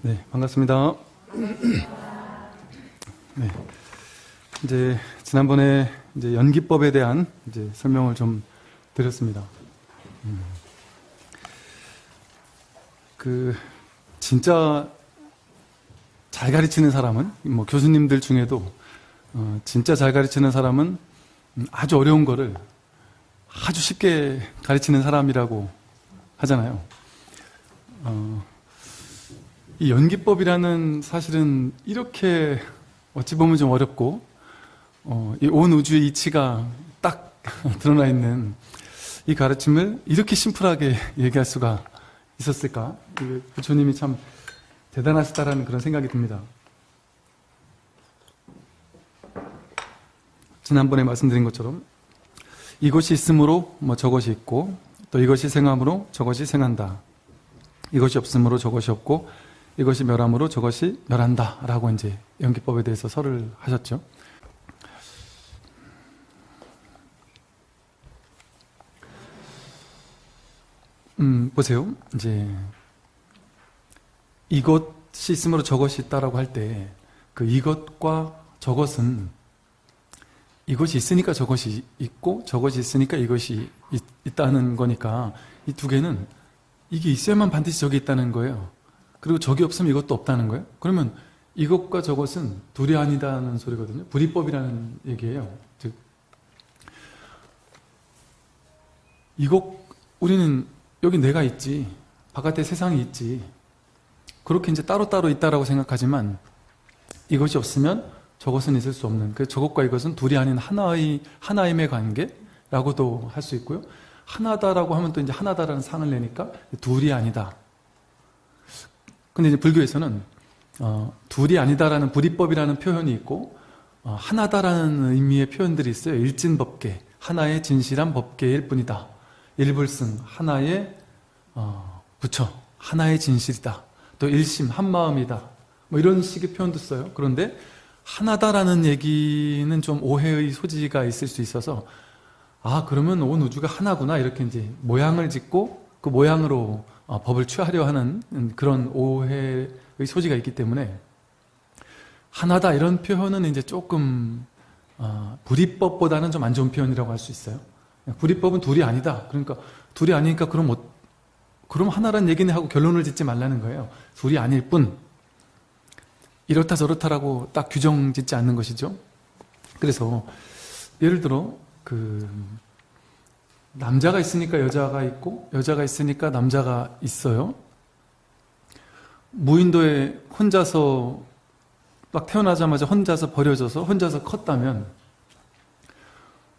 네, 반갑습니다. 네, 이제 지난번에 이제 연기법에 대한 이제 설명을 좀 드렸습니다. 진짜 잘 가르치는 사람은 뭐 교수님들 중에도 진짜 잘 가르치는 사람은 아주 어려운 거를 아주 쉽게 가르치는 사람이라고 하잖아요. 이 연기법이라는 사실은 이렇게 어찌 보면 좀 어렵고 이 온 우주의 이치가 딱 드러나 있는 이 가르침을 이렇게 심플하게 얘기할 수가 있었을까? 부처님이 참 대단하시다라는 그런 생각이 듭니다. 지난번에 말씀드린 것처럼 이것이 있으므로 뭐 저것이 있고, 또 이것이 생함으로 저것이 생한다. 이것이 없으므로 저것이 없고, 이것이 멸함으로 저것이 멸한다 라고 이제 연기법에 대해서 설을 하셨죠. 보세요. 이제 이것이 있으므로 저것이 있다라고 할 때 그 이것과 저것은 이것이 있으니까 저것이 있고 저것이 있으니까 이것이 있다는 거니까 이 두 개는 이게 있어야만 반드시 저게 있다는 거예요. 그리고 저게 없으면 이것도 없다는 거예요. 그러면 이것과 저것은 둘이 아니다는 소리거든요. 불이법이라는 얘기예요. 즉 우리는 여기 내가 있지, 바깥에 세상이 있지, 그렇게 이제 따로따로 있다라고 생각하지만 이것이 없으면 저것은 있을 수 없는, 그 저것과 이것은 둘이 아닌 하나임의 관계라고도 할 수 있고요. 하나다라고 하면 또 이제 하나다라는 상을 내니까 둘이 아니다. 근데 이제 불교에서는 둘이 아니다라는 불이법이라는 표현이 있고 하나다라는 의미의 표현들이 있어요. 일진법계, 하나의 진실한 법계일 뿐이다. 일불승, 하나의 부처, 하나의 진실이다. 또 일심, 한마음이다. 뭐 이런 식의 표현도 써요. 그런데 하나다라는 얘기는 좀 오해의 소지가 있을 수 있어서 그러면 온 우주가 하나구나 이렇게 이제 모양을 짓고 그 모양으로 법을 취하려 하는 그런 오해의 소지가 있기 때문에 하나다 이런 표현은 이제 조금 불이법보다는 좀 안 좋은 표현이라고 할 수 있어요. 불이법은 둘이 아니다. 그러니까 둘이 아니니까 그럼 하나란 얘기네 하고 결론을 짓지 말라는 거예요. 둘이 아닐 뿐 이렇다 저렇다라고 딱 규정 짓지 않는 것이죠. 그래서 예를 들어 남자가 있으니까 여자가 있고 여자가 있으니까 남자가 있어요. 무인도에 혼자서 막 태어나자마자 혼자서 버려져서 혼자서 컸다면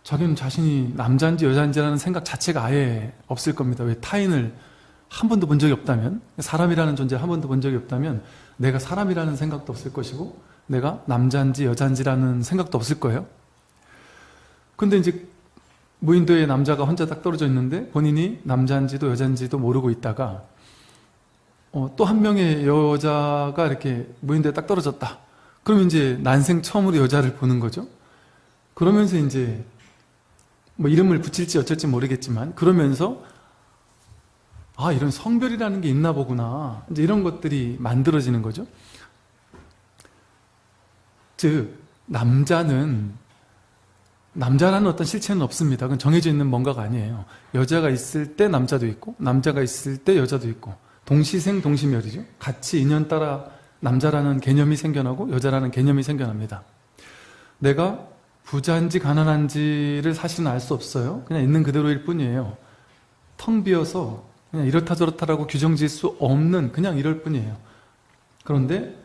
자기는 자신이 남자인지 여자인지라는 생각 자체가 아예 없을 겁니다. 왜? 타인을 한 번도 본 적이 없다면, 사람이라는 존재를 한 번도 본 적이 없다면 내가 사람이라는 생각도 없을 것이고 내가 남자인지 여자인지라는 생각도 없을 거예요. 근데 이제 무인도에 남자가 혼자 딱 떨어져 있는데 본인이 남자인지도 여자인지도 모르고 있다가 또 한 명의 여자가 이렇게 무인도에 딱 떨어졌다. 그러면 이제 난생 처음으로 여자를 보는 거죠. 그러면서 이제 뭐 이름을 붙일지 어쩔지 모르겠지만 그러면서 이런 성별이라는 게 있나 보구나. 이제 이런 것들이 만들어지는 거죠. 즉 남자라는 어떤 실체는 없습니다. 그건 정해져 있는 뭔가가 아니에요. 여자가 있을 때 남자도 있고 남자가 있을 때 여자도 있고 동시생 동시멸이죠. 같이 인연 따라 남자라는 개념이 생겨나고 여자라는 개념이 생겨납니다. 내가 부자인지 가난한지를 사실은 알 수 없어요. 그냥 있는 그대로일 뿐이에요. 텅 비어서 그냥 이렇다 저렇다라고 규정 지을 수 없는 그냥 이럴 뿐이에요. 그런데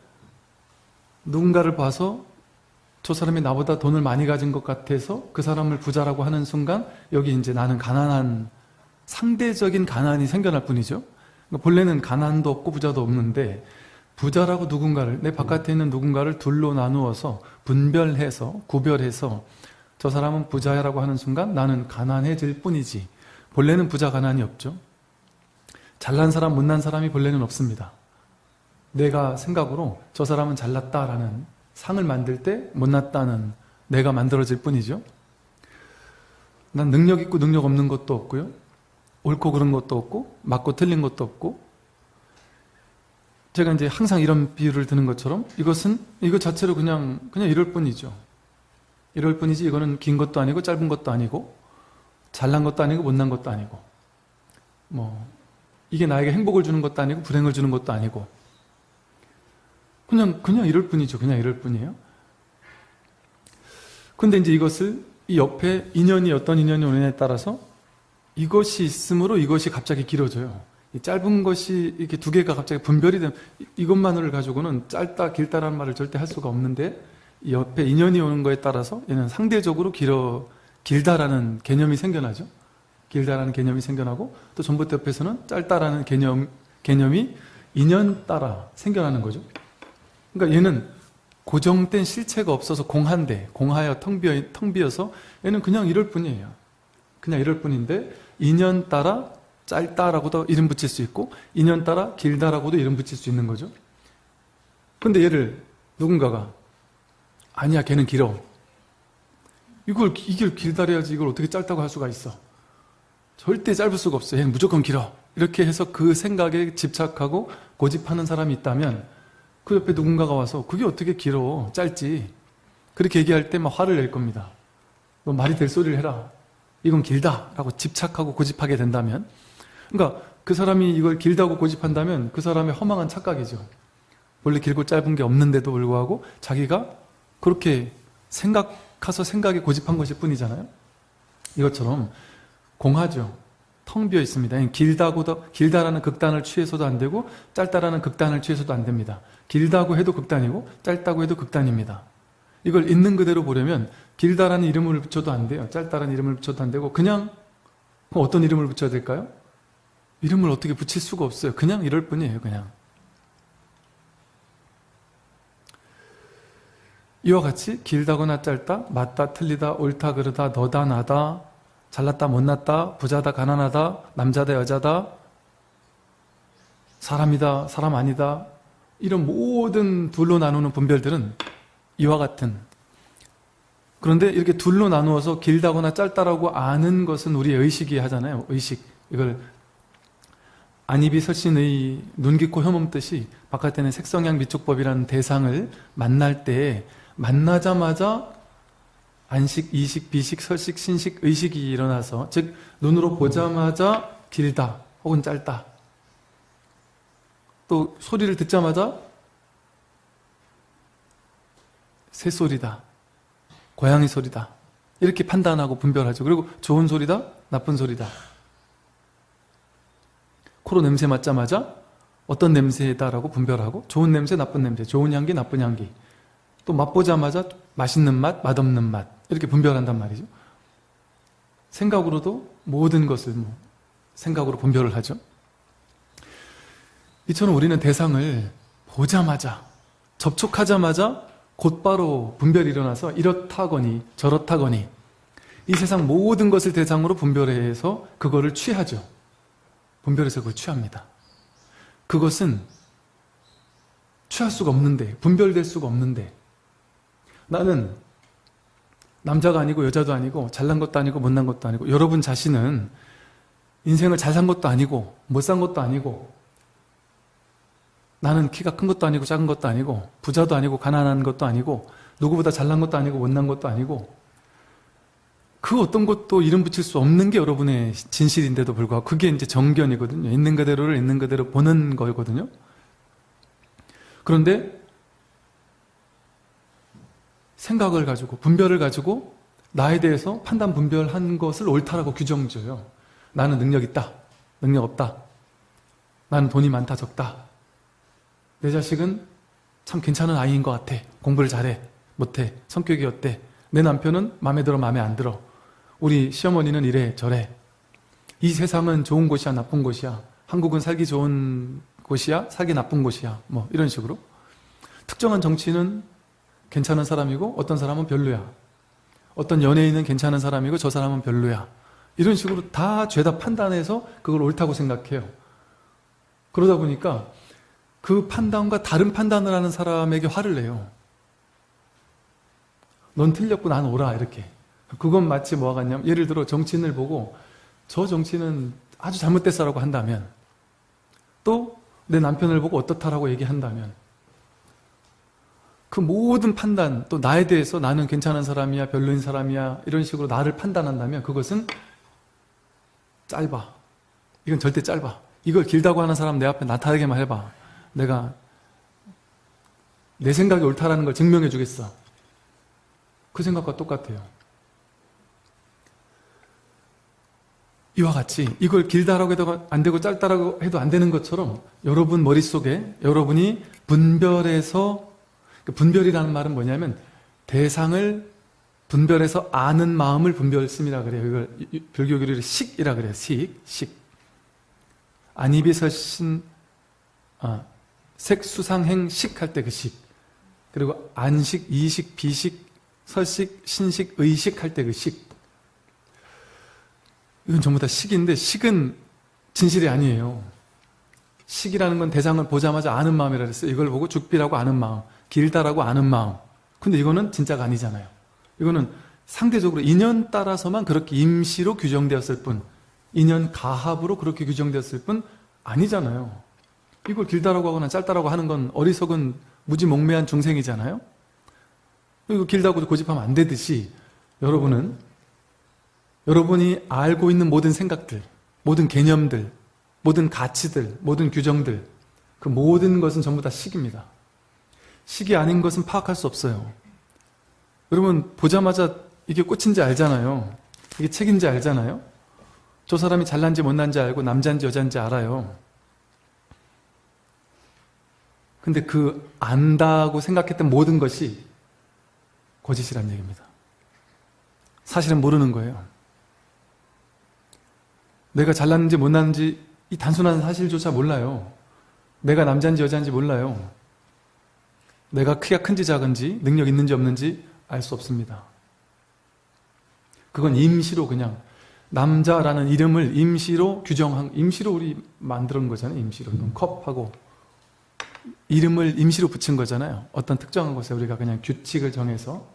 누군가를 봐서 저 사람이 나보다 돈을 많이 가진 것 같아서 그 사람을 부자라고 하는 순간 여기 이제 나는 가난한, 상대적인 가난이 생겨날 뿐이죠. 그러니까 본래는 가난도 없고 부자도 없는데 부자라고 누군가를, 내 바깥에 있는 누군가를 둘로 나누어서 분별해서 구별해서 저 사람은 부자라고 하는 순간 나는 가난해질 뿐이지 본래는 부자 가난이 없죠. 잘난 사람 못난 사람이 본래는 없습니다. 내가 생각으로 저 사람은 잘났다라는 상을 만들 때 못났다는 내가 만들어질 뿐이죠. 난 능력 있고 능력 없는 것도 없고요. 옳고 그른 것도 없고 맞고 틀린 것도 없고 제가 이제 항상 이런 비유를 드는 것처럼 이거 자체로 그냥 이럴 뿐이죠. 이럴 뿐이지 이거는 긴 것도 아니고 짧은 것도 아니고 잘난 것도 아니고 못난 것도 아니고 이게 나에게 행복을 주는 것도 아니고 불행을 주는 것도 아니고 그냥 이럴 뿐이죠. 그냥 이럴 뿐이에요. 근데 이제 이것을 이 옆에 인연이 어떤 인연이 오느냐에 따라서 이것이 있으므로 이것이 갑자기 길어져요. 이 짧은 것이 이렇게 두 개가 갑자기 분별이 되면 이것만을 가지고는 짧다 길다라는 말을 절대 할 수가 없는데 이 옆에 인연이 오는 거에 따라서 얘는 상대적으로 길다라는 개념이 생겨나죠. 길다라는 개념이 생겨나고 또 전봇대 옆에서는 짧다라는 개념이 인연 따라 생겨나는 거죠. 그러니까 얘는 고정된 실체가 없어서 공하여 텅 비어서 얘는 그냥 이럴 뿐이에요. 그냥 이럴 뿐인데 인연 따라 짧다라고도 이름 붙일 수 있고 인연 따라 길다라고도 이름 붙일 수 있는 거죠. 근데 얘를 누군가가 아니야 걔는 길어. 이걸 길다래야지 이걸 어떻게 짧다고 할 수가 있어. 절대 짧을 수가 없어. 얘는 무조건 길어. 이렇게 해서 그 생각에 집착하고 고집하는 사람이 있다면 그 옆에 누군가가 와서 그게 어떻게 길어 짧지 그렇게 얘기할 때 막 화를 낼 겁니다. 너 말이 될 소리를 해라. 이건 길다 라고 집착하고 고집하게 된다면 그러니까 그 사람이 이걸 길다고 고집한다면 그 사람의 허망한 착각이죠. 원래 길고 짧은 게 없는데도 불구하고 자기가 그렇게 생각에 고집한 것일 뿐이잖아요. 이것처럼 공하죠. 텅 비어 있습니다. 길다라는 극단을 취해서도 안 되고 짧다라는 극단을 취해서도 안 됩니다. 길다고 해도 극단이고 짧다고 해도 극단입니다. 이걸 있는 그대로 보려면 길다라는 이름을 붙여도 안 돼요. 짧다라는 이름을 붙여도 안 되고 그럼 어떤 이름을 붙여야 될까요? 이름을 어떻게 붙일 수가 없어요. 그냥 이럴 뿐이에요. 그냥. 이와 같이 길다거나 짧다, 맞다, 틀리다, 옳다, 그르다, 너다, 나다, 잘났다, 못났다, 부자다, 가난하다, 남자다, 여자다, 사람이다, 사람 아니다 이런 모든 둘로 나누는 분별들은 이와 같은 그런데 이렇게 둘로 나누어서 길다거나 짧다라고 아는 것은 우리의 의식이 하잖아요. 의식. 이걸 안입이 설신의 눈, 귀, 코, 혀 몸뜻이 바깥에는 색성향 미촉법이라는 대상을 만날 때 만나자마자 안식, 이식, 비식, 설식, 신식, 의식이 일어나서 즉 눈으로 보자마자 길다 혹은 짧다 또 소리를 듣자마자 새소리다 고양이 소리다 이렇게 판단하고 분별하죠. 그리고 좋은 소리다 나쁜 소리다 코로 냄새 맡자마자 어떤 냄새다라고 분별하고 좋은 냄새 나쁜 냄새 좋은 향기 나쁜 향기 또 맛보자마자 맛있는 맛 맛없는 맛 이렇게 분별한단 말이죠. 생각으로도 모든 것을 생각으로 분별을 하죠. 이처럼 우리는 대상을 보자마자 접촉하자마자 곧바로 분별이 일어나서 이렇다거니 저렇다거니 이 세상 모든 것을 대상으로 분별해서 그거를 취하죠. 분별해서 그걸 취합니다. 그것은 취할 수가 없는데 분별될 수가 없는데 나는 남자가 아니고 여자도 아니고 잘난 것도 아니고 못난 것도 아니고 여러분 자신은 인생을 잘 산 것도 아니고 못 산 것도 아니고 나는 키가 큰 것도 아니고 작은 것도 아니고 부자도 아니고 가난한 것도 아니고 누구보다 잘난 것도 아니고 못난 것도 아니고 그 어떤 것도 이름 붙일 수 없는 게 여러분의 진실인데도 불구하고 그게 이제 정견이거든요. 있는 그대로를 있는 그대로 보는 거거든요. 그런데 생각을 가지고 분별을 가지고 나에 대해서 판단 분별한 것을 옳다라고 규정져요. 나는 능력 있다. 능력 없다. 나는 돈이 많다 적다. 내 자식은 참 괜찮은 아이인 것 같아. 공부를 잘해. 못해. 성격이 어때. 내 남편은 마음에 들어 마음에 안 들어. 우리 시어머니는 이래 저래. 이 세상은 좋은 곳이야 나쁜 곳이야. 한국은 살기 좋은 곳이야 살기 나쁜 곳이야. 뭐 이런 식으로 특정한 정치인은 괜찮은 사람이고 어떤 사람은 별로야. 어떤 연예인은 괜찮은 사람이고 저 사람은 별로야. 이런 식으로 다 죄다 판단해서 그걸 옳다고 생각해요. 그러다 보니까 그 판단과 다른 판단을 하는 사람에게 화를 내요. 넌 틀렸고 난 옳아 이렇게. 그건 마치 뭐와 같냐면 예를 들어 정치인을 보고 저 정치인은 아주 잘못됐어라고 한다면 또 내 남편을 보고 어떻다라고 얘기한다면 그 모든 판단, 또 나에 대해서 나는 괜찮은 사람이야, 별로인 사람이야 이런 식으로 나를 판단한다면 그것은 짧아. 이건 절대 짧아. 이걸 길다고 하는 사람 내 앞에 나타나게만 해봐. 내가 내 생각이 옳다라는 걸 증명해 주겠어. 그 생각과 똑같아요. 이와 같이 이걸 길다라고 해도 안 되고 짧다라고 해도 안 되는 것처럼 여러분 머릿속에 여러분이 분별해서, 분별이라는 말은 뭐냐면 대상을 분별해서 아는 마음을 분별심이라 그래요. 이걸 불교 교리로 식이라 그래요. 식. 안입이설신 색수상행 식 할 때 그 식. 그리고 안식, 이식, 비식, 설식, 신식, 의식 할 때 그 식. 이건 전부 다 식인데 식은 진실이 아니에요. 식이라는 건 대상을 보자마자 아는 마음이라 그랬어요. 이걸 보고 죽비라고 아는 마음, 길다라고 아는 마음. 근데 이거는 진짜가 아니잖아요. 이거는 상대적으로 인연 따라서만 그렇게 임시로 규정되었을 뿐, 인연 가합으로 그렇게 규정되었을 뿐 아니잖아요. 이걸 길다라고 하거나 짧다라고 하는 건 어리석은 무지몽매한 중생이잖아요. 이거 길다고 고집하면 안 되듯이 여러분이 알고 있는 모든 생각들, 모든 개념들, 모든 가치들, 모든 규정들, 그 모든 것은 전부 다 식입니다. 식이 아닌 것은 파악할 수 없어요. 여러분 보자마자 이게 꽃인지 알잖아요. 이게 책인지 알잖아요. 저 사람이 잘난지 못난지 알고 남자인지 여자인지 알아요. 근데 그 안다고 생각했던 모든 것이 거짓이란 얘기입니다. 사실은 모르는 거예요. 내가 잘났는지 못났는지 이 단순한 사실조차 몰라요. 내가 남자인지 여자인지 몰라요. 내가 키가 큰지 작은지 능력 있는지 없는지 알 수 없습니다. 그건 임시로 그냥 남자라는 이름을 임시로 임시로 우리 만드는 거잖아요. 임시로. 컵하고 이름을 임시로 붙인 거잖아요. 어떤 특정한 곳에 우리가 그냥 규칙을 정해서.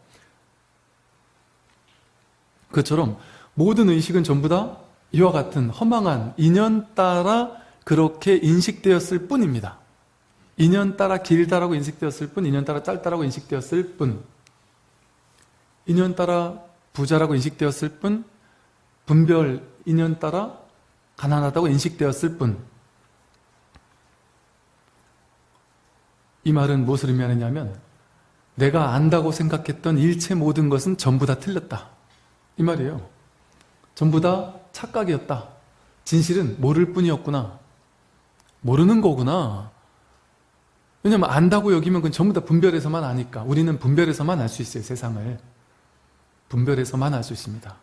그것처럼 모든 의식은 전부 다 이와 같은 허망한 인연 따라 그렇게 인식되었을 뿐입니다. 인연 따라 길다라고 인식되었을 뿐, 인연 따라 짧다라고 인식되었을 뿐, 인연 따라 부자라고 인식되었을 뿐, 분별 인연 따라 가난하다고 인식되었을 뿐. 이 말은 무엇을 의미하느냐면 내가 안다고 생각했던 일체 모든 것은 전부 다 틀렸다. 이 말이에요. 전부 다 착각이었다. 진실은 모를 뿐이었구나. 모르는 거구나. 왜냐면 안다고 여기면 그건 전부 다 분별해서만 아니까. 우리는 분별해서만 알 수 있어요. 세상을. 분별해서만 알 수 있습니다.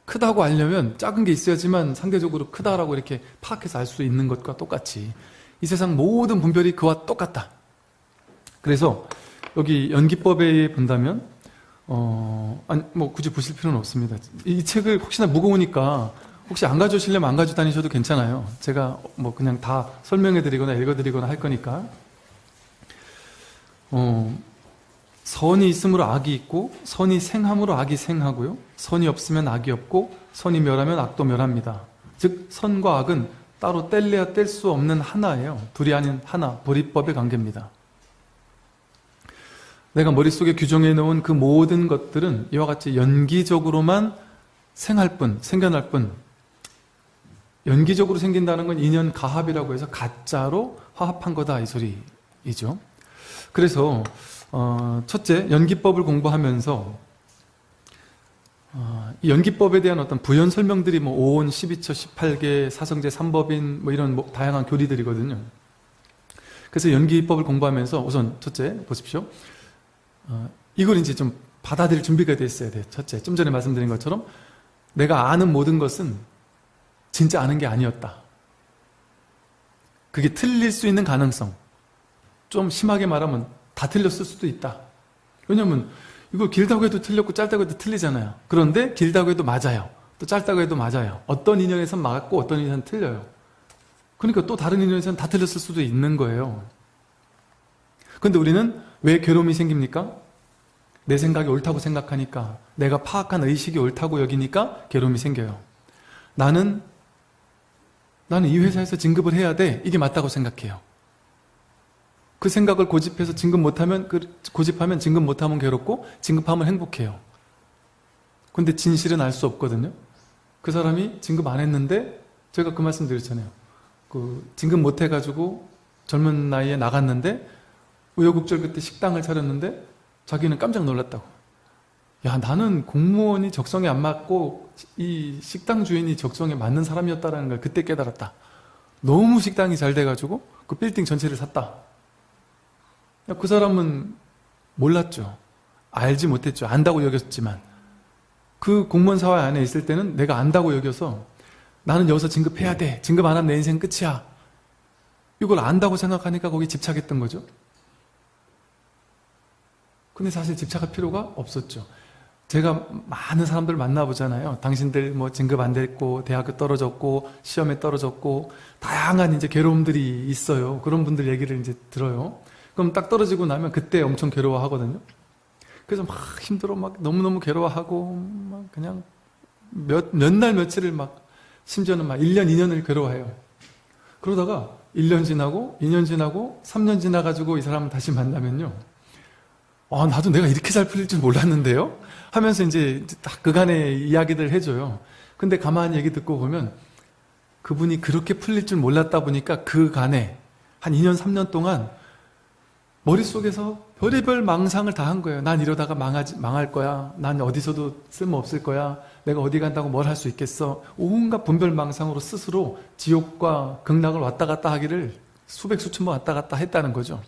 크다고 알려면 작은 게 있어야지만 상대적으로 크다라고 이렇게 파악해서 알 수 있는 것과 똑같이 이 세상 모든 분별이 그와 똑같다. 그래서 여기 연기법에 본다면 굳이 보실 필요는 없습니다. 이 책을 혹시나 무거우니까 혹시 안 가져오시려면 안 가지고 다니셔도 괜찮아요. 제가 그냥 다 설명해 드리거나 읽어 드리거나 할 거니까. 선이 있으므로 악이 있고 선이 생함으로 악이 생하고요. 선이 없으면 악이 없고 선이 멸하면 악도 멸합니다. 즉 선과 악은 따로 뗄래야 뗄 수 없는 하나예요. 둘이 아닌 하나, 보리법의 관계입니다. 내가 머릿속에 규정해 놓은 그 모든 것들은 이와 같이 연기적으로만 생할 뿐, 생겨날 뿐. 연기적으로 생긴다는 건 인연 가합이라고 해서 가짜로 화합한 거다 이 소리이죠. 그래서 첫째, 연기법을 공부하면서 이 연기법에 대한 어떤 부연 설명들이 5온, 12처, 18개, 사성제, 3법인 이런 다양한 교리들이거든요. 그래서 연기법을 공부하면서 우선 첫째 보십시오. 이걸 이제 좀 받아들일 준비가 돼 있어야 돼요. 첫째, 좀 전에 말씀드린 것처럼 내가 아는 모든 것은 진짜 아는 게 아니었다. 그게 틀릴 수 있는 가능성. 좀 심하게 말하면 다 틀렸을 수도 있다. 왜냐면 이거 길다고 해도 틀렸고 짧다고 해도 틀리잖아요. 그런데 길다고 해도 맞아요. 또 짧다고 해도 맞아요. 어떤 인연에선 맞고 어떤 인연에선 틀려요. 그러니까 또 다른 인연에선 다 틀렸을 수도 있는 거예요. 그런데 우리는 왜 괴로움이 생깁니까? 내 생각이 옳다고 생각하니까, 내가 파악한 의식이 옳다고 여기니까 괴로움이 생겨요. 나는 나는 이 회사에서 진급을 해야 돼. 이게 맞다고 생각해요. 그 생각을 고집해서 진급 못하면, 고집하면 진급 못하면 괴롭고, 진급하면 행복해요. 근데 진실은 알 수 없거든요. 그 사람이 진급 안 했는데, 제가 그 말씀 드렸잖아요. 진급 못 해가지고 젊은 나이에 나갔는데, 우여곡절 끝에 식당을 차렸는데, 자기는 깜짝 놀랐다고. 야, 나는 공무원이 적성에 안 맞고, 이 식당 주인이 적성에 맞는 사람이었다라는 걸 그때 깨달았다. 너무 식당이 잘 돼가지고, 그 빌딩 전체를 샀다. 그 사람은 몰랐죠. 알지 못했죠. 안다고 여겼지만. 그 공무원 사회 안에 있을 때는 내가 안다고 여겨서 나는 여기서 진급해야 돼. 진급 안 하면 내 인생 끝이야. 이걸 안다고 생각하니까 거기 집착했던 거죠. 근데 사실 집착할 필요가 없었죠. 제가 많은 사람들 만나보잖아요. 당신들 뭐 진급 안 됐고, 대학교 떨어졌고, 시험에 떨어졌고, 다양한 이제 괴로움들이 있어요. 그런 분들 얘기를 이제 들어요. 그럼 딱 떨어지고 나면 그때 엄청 괴로워하거든요. 그래서 막 힘들어, 막 너무너무 괴로워하고, 막 그냥 몇 날 며칠을 막, 심지어는 막 1년, 2년을 괴로워해요. 그러다가 1년 지나고, 2년 지나고, 3년 지나가지고 이 사람을 다시 만나면요. 나도 내가 이렇게 잘 풀릴 줄 몰랐는데요? 하면서 이제 딱 그간의 이야기들 해줘요. 근데 가만히 얘기 듣고 보면 그분이 그렇게 풀릴 줄 몰랐다 보니까 그간에 한 2년, 3년 동안 머릿속에서 별의별 망상을 다 한 거예요. 난 이러다가 망할 거야. 난 어디서도 쓸모없을 거야. 내가 어디 간다고 뭘 할 수 있겠어. 온갖 분별 망상으로 스스로 지옥과 극락을 왔다 갔다 하기를 수백 수천 번 왔다 갔다 했다는 거죠.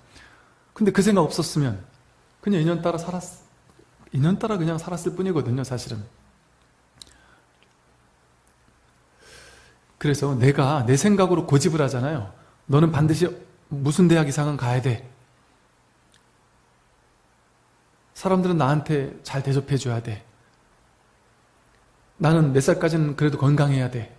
근데 그 생각 없었으면 그냥 인연따라 그냥 살았을 뿐이거든요, 사실은. 그래서 내가 내 생각으로 고집을 하잖아요. 너는 반드시 무슨 대학 이상은 가야 돼. 사람들은 나한테 잘 대접해줘야 돼. 나는 몇 살까지는 그래도 건강해야 돼.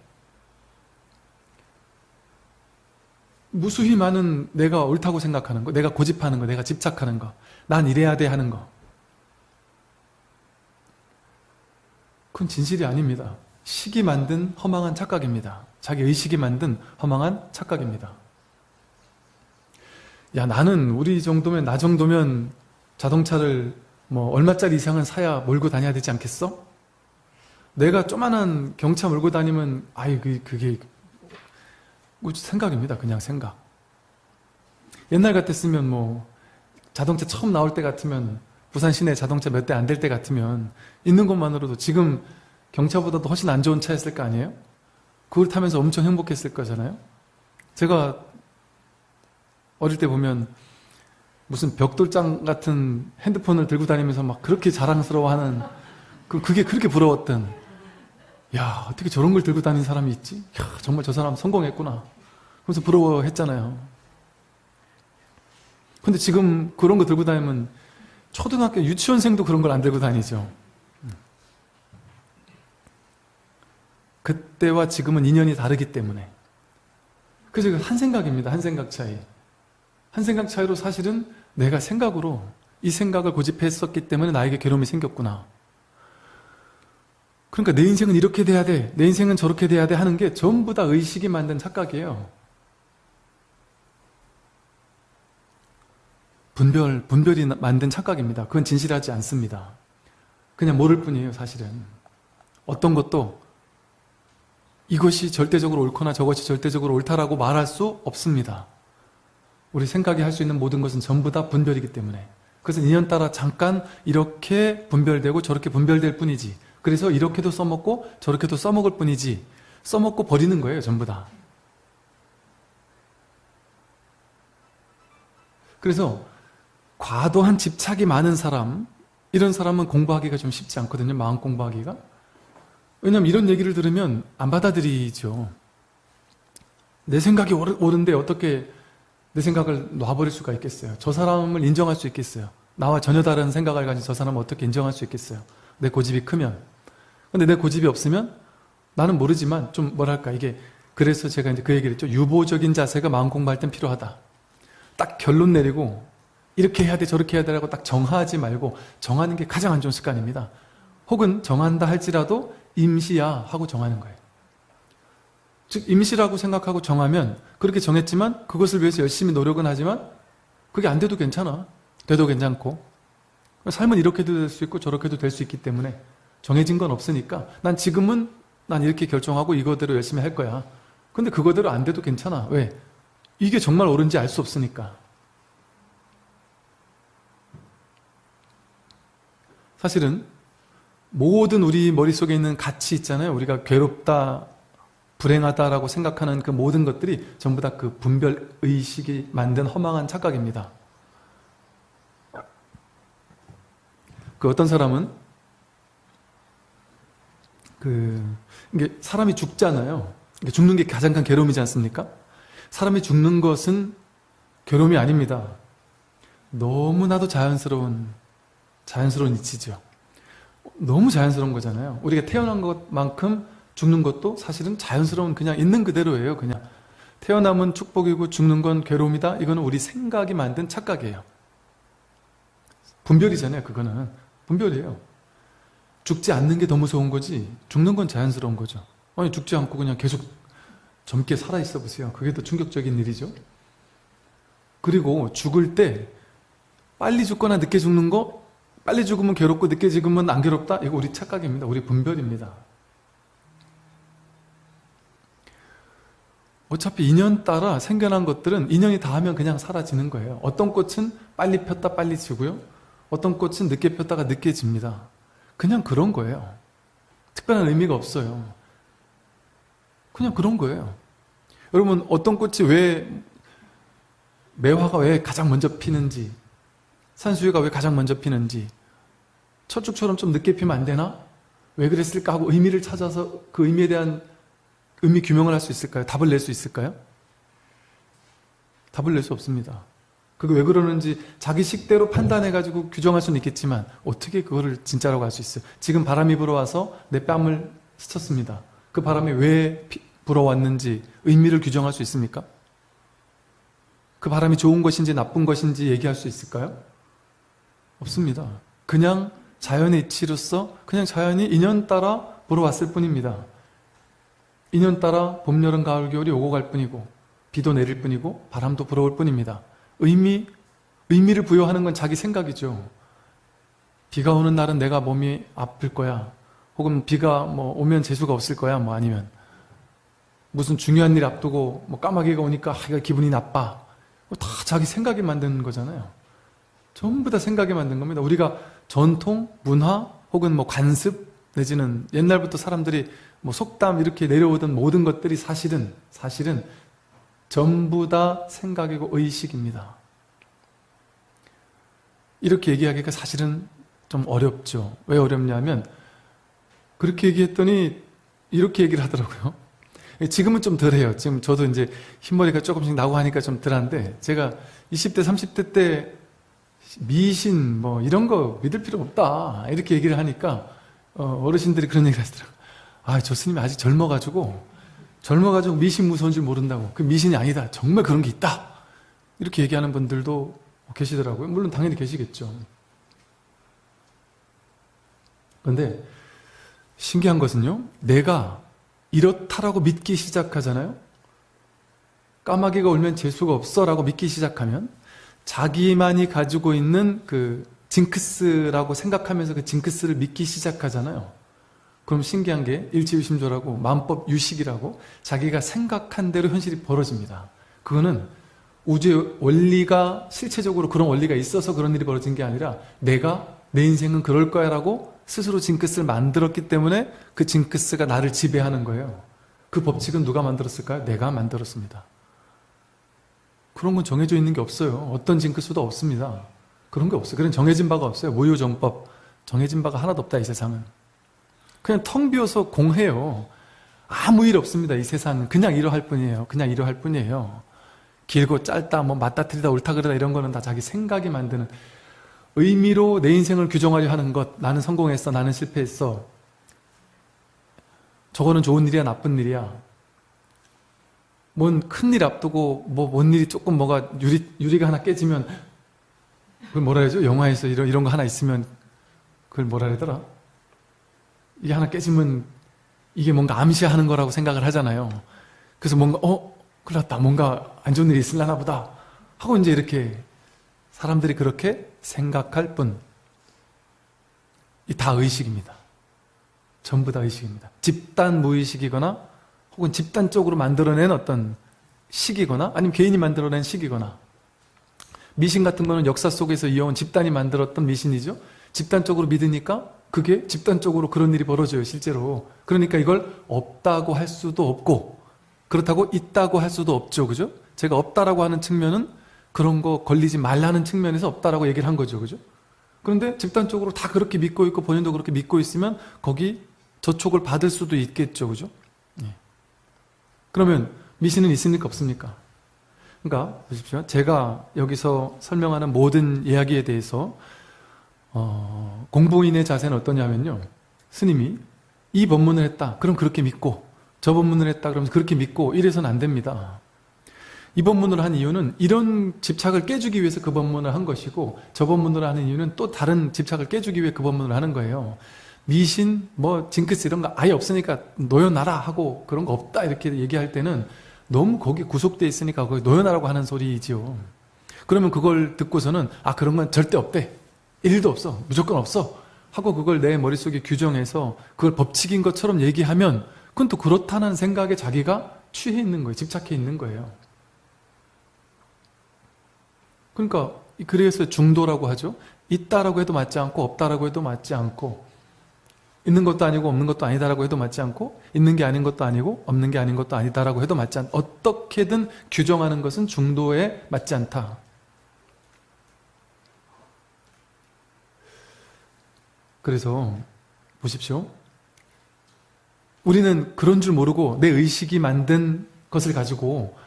무수히 많은 내가 옳다고 생각하는 거, 내가 고집하는 거, 내가 집착하는 거, 난 이래야 돼 하는 거. 그건 진실이 아닙니다. 식이 만든 허망한 착각입니다. 자기 의식이 만든 허망한 착각입니다. 야, 나는 우리 정도면, 나 정도면 자동차를 뭐 얼마짜리 이상은 사야 몰고 다녀야 되지 않겠어? 내가 조만한 경차 몰고 다니면 그게 생각입니다. 그냥 생각. 옛날 같았으면 뭐 자동차 처음 나올 때 같으면 부산 시내 자동차 몇 대 안 될 때 같으면 있는 것만으로도 지금 경차보다도 훨씬 안 좋은 차였을 거 아니에요? 그걸 타면서 엄청 행복했을 거잖아요? 제가 어릴 때 보면 무슨 벽돌장 같은 핸드폰을 들고 다니면서 막 그렇게 자랑스러워하는 그게 그렇게 부러웠던, 야, 어떻게 저런 걸 들고 다니는 사람이 있지? 야, 정말 저 사람 성공했구나. 그래서 부러워했잖아요. 근데 지금 그런 거 들고 다니면 초등학교 유치원생도 그런 걸 안 들고 다니죠. 그때와 지금은 인연이 다르기 때문에. 그래서 한 생각입니다. 한 생각 차이. 한 생각 차이로 사실은 내가 생각으로 이 생각을 고집했었기 때문에 나에게 괴로움이 생겼구나. 그러니까 내 인생은 이렇게 돼야 돼, 내 인생은 저렇게 돼야 돼 하는 게 전부 다 의식이 만든 착각이에요. 분별이 만든 착각입니다. 그건 진실하지 않습니다. 그냥 모를 뿐이에요, 사실은. 어떤 것도 이것이 절대적으로 옳거나 저것이 절대적으로 옳다라고 말할 수 없습니다. 우리 생각이 할 수 있는 모든 것은 전부 다 분별이기 때문에. 그래서 인연 따라 잠깐 이렇게 분별되고 저렇게 분별될 뿐이지. 그래서 이렇게도 써먹고 저렇게도 써먹을 뿐이지. 써먹고 버리는 거예요, 전부 다. 그래서 과도한 집착이 많은 사람, 이런 사람은 공부하기가 좀 쉽지 않거든요, 마음 공부하기가. 왜냐면 이런 얘기를 들으면 안 받아들이죠. 내 생각이 옳은데 어떻게 내 생각을 놔버릴 수가 있겠어요? 저 사람을 인정할 수 있겠어요? 나와 전혀 다른 생각을 가진 저 사람을 어떻게 인정할 수 있겠어요? 내 고집이 크면. 근데 내 고집이 없으면 나는 모르지만 좀 뭐랄까 이게, 그래서 제가 이제 그 얘기를 했죠. 유보적인 자세가 마음 공부할 땐 필요하다. 딱 결론 내리고 이렇게 해야 돼 저렇게 해야 되라고 딱 정하지 말고, 정하는 게 가장 안 좋은 습관입니다. 혹은 정한다 할지라도 임시야 하고 정하는 거예요. 즉 임시라고 생각하고 정하면 그렇게 정했지만 그것을 위해서 열심히 노력은 하지만 그게 안 돼도 괜찮아. 돼도 괜찮고. 삶은 이렇게도 될 수 있고 저렇게도 될 수 있기 때문에 정해진 건 없으니까 난 지금은 난 이렇게 결정하고 이거대로 열심히 할 거야. 근데 그거대로 안 돼도 괜찮아. 왜? 이게 정말 옳은지 알 수 없으니까. 사실은 모든 우리 머릿속에 있는 가치 있잖아요. 우리가 괴롭다, 불행하다라고 생각하는 그 모든 것들이 전부 다 그 분별의식이 만든 허망한 착각입니다. 그 어떤 사람은 이게 사람이 죽잖아요. 죽는 게 가장 큰 괴로움이지 않습니까? 사람이 죽는 것은 괴로움이 아닙니다. 너무나도 자연스러운 이치죠. 너무 자연스러운 거잖아요. 우리가 태어난 것만큼 죽는 것도 사실은 자연스러운 그냥 있는 그대로예요. 그냥 태어남은 축복이고 죽는 건 괴로움이다. 이거는 우리 생각이 만든 착각이에요. 분별이잖아요. 그거는 분별이에요. 죽지 않는 게 더 무서운 거지 죽는 건 자연스러운 거죠. 아니 죽지 않고 그냥 계속 젊게 살아있어 보세요. 그게 더 충격적인 일이죠. 그리고 죽을 때 빨리 죽거나 늦게 죽는 거, 빨리 죽으면 괴롭고 늦게 죽으면 안 괴롭다? 이거 우리 착각입니다. 우리 분별입니다. 어차피 인연 따라 생겨난 것들은 인연이 닿으면 그냥 사라지는 거예요. 어떤 꽃은 빨리 폈다 빨리 지고요. 어떤 꽃은 늦게 폈다가 늦게 집니다. 그냥 그런 거예요. 특별한 의미가 없어요. 그냥 그런 거예요. 여러분 어떤 꽃이 매화가 왜 가장 먼저 피는지, 산수유가 왜 가장 먼저 피는지, 철쭉처럼 좀 늦게 피면 안 되나? 왜 그랬을까 하고 의미를 찾아서 그 의미에 대한 의미 규명을 할 수 있을까요? 답을 낼 수 있을까요? 답을 낼 수 없습니다. 그게 왜 그러는지 자기 식대로 판단해가지고 규정할 수는 있겠지만 어떻게 그거를 진짜라고 할 수 있어요? 지금 바람이 불어와서 내 뺨을 스쳤습니다. 그 바람이 왜 불어왔는지 의미를 규정할 수 있습니까? 그 바람이 좋은 것인지 나쁜 것인지 얘기할 수 있을까요? 없습니다. 그냥 자연의 이치로서 그냥 자연이 인연 따라 불어왔을 뿐입니다. 인연 따라 봄, 여름, 가을, 겨울이 오고 갈 뿐이고 비도 내릴 뿐이고 바람도 불어올 뿐입니다. 의미를 부여하는 건 자기 생각이죠. 비가 오는 날은 내가 몸이 아플 거야. 혹은 비가 오면 재수가 없을 거야. 아니면 무슨 중요한 일 앞두고 까마귀가 오니까 기분이 나빠. 다 자기 생각이 만드는 거잖아요. 전부 다 생각이 만든 겁니다. 우리가 전통, 문화 혹은 관습 내지는 옛날부터 사람들이 속담 이렇게 내려오던 모든 것들이 사실은 전부 다 생각이고 의식입니다. 이렇게 얘기하기가 사실은 좀 어렵죠. 왜 어렵냐면 그렇게 얘기했더니 이렇게 얘기를 하더라고요. 지금은 좀 덜해요. 지금 저도 이제 흰머리가 조금씩 나고 하니까 좀 덜한데 제가 20대, 30대 때 미신 이런 거 믿을 필요 없다 이렇게 얘기를 하니까 어르신들이 그런 얘기를 하시더라고요. 저 스님이 아직 젊어가지고 미신 무서운 줄 모른다고. 그 미신이 아니다. 정말 그런 게 있다. 이렇게 얘기하는 분들도 계시더라고요. 물론 당연히 계시겠죠. 그런데 신기한 것은요. 내가 이렇다라고 믿기 시작하잖아요. 까마귀가 울면 재수가 없어 라고 믿기 시작하면 자기만이 가지고 있는 그 징크스라고 생각하면서 그 징크스를 믿기 시작하잖아요. 그럼 신기한 게 일치유심조라고 만법 유식이라고 자기가 생각한 대로 현실이 벌어집니다. 그거는 우주의 원리가 실체적으로 그런 원리가 있어서 그런 일이 벌어진 게 아니라 내 인생은 그럴 거야 라고 스스로 징크스를 만들었기 때문에 그 징크스가 나를 지배하는 거예요. 그 법칙은 누가 만들었을까요? 내가 만들었습니다. 그런 건 정해져 있는 게 없어요. 어떤 징크스도 없습니다. 그런 게 없어요. 그런 정해진 바가 없어요. 무효정법 정해진 바가 하나도 없다. 이 세상은 그냥 텅 비어서 공해요. 아무 일 없습니다. 이 세상은 그냥 이러할 뿐이에요. 그냥 이러할 뿐이에요. 길고 짧다, 맞다트리다, 옳다 그르다 이런 거는 다 자기 생각이 만드는 의미로 내 인생을 규정하려 하는 것. 나는 성공했어, 나는 실패했어. 저거는 좋은 일이야, 나쁜 일이야. 뭔 큰일 앞두고 뭔 일이 조금 유리가 하나 깨지면 그걸 뭐라 해야죠? 영화에서 이런 거 하나 있으면 그걸 뭐라 하더라? 이게 하나 깨지면 이게 뭔가 암시하는 거라고 생각을 하잖아요. 그래서 뭔가 큰일 났다, 뭔가 안 좋은 일이 있으려나 보다 하고 이제 이렇게 사람들이 그렇게 생각할 뿐, 이 다 의식입니다. 전부 다 의식입니다. 집단 무의식이거나 혹은 집단적으로 만들어낸 어떤 식이거나 아니면 개인이 만들어낸 식이거나, 미신 같은 거는 역사 속에서 이어온 집단이 만들었던 미신이죠. 집단적으로 믿으니까 그게 집단적으로 그런 일이 벌어져요, 실제로. 그러니까 이걸 없다고 할 수도 없고 그렇다고 있다고 할 수도 없죠, 그죠? 제가 없다라고 하는 측면은 그런 거 걸리지 말라는 측면에서 없다라고 얘기를 한 거죠, 그죠? 그런데 집단적으로 다 그렇게 믿고 있고 본인도 그렇게 믿고 있으면 거기 저촉을 받을 수도 있겠죠, 그죠? 예. 그러면 미신은 있습니까, 없습니까? 그러니까 보십시오. 제가 여기서 설명하는 모든 이야기에 대해서 공부인의 자세는 어떠냐면요, 스님이 이 법문을 했다, 그럼 그렇게 믿고, 저 법문을 했다, 그러면 그렇게 믿고, 이래서는 안 됩니다. 이 법문을 한 이유는 이런 집착을 깨주기 위해서 그 법문을 한 것이고, 저 법문을 하는 이유는 또 다른 집착을 깨주기 위해 그 법문을 하는 거예요. 미신, 징크스 이런 거 아예 없으니까 놓여놔라 하고 그런 거 없다 이렇게 얘기할 때는 너무 거기 구속되어 있으니까 거기 놓여놔라고 하는 소리지요. 그러면 그걸 듣고서는 그런 건 절대 없대, 일도 없어, 무조건 없어 하고 그걸 내 머릿속에 규정해서 그걸 법칙인 것처럼 얘기하면 그건 또 그렇다는 생각에 자기가 취해 있는 거예요. 집착해 있는 거예요. 그러니까 그래서 중도라고 하죠. 있다라고 해도 맞지 않고 없다라고 해도 맞지 않고, 있는 것도 아니고 없는 것도 아니다라고 해도 맞지 않고, 있는 게 아닌 것도 아니고 없는 게 아닌 것도 아니다라고 해도 맞지 않다. 어떻게든 규정하는 것은 중도에 맞지 않다. 그래서 보십시오. 우리는 그런 줄 모르고 내 의식이 만든 것을 가지고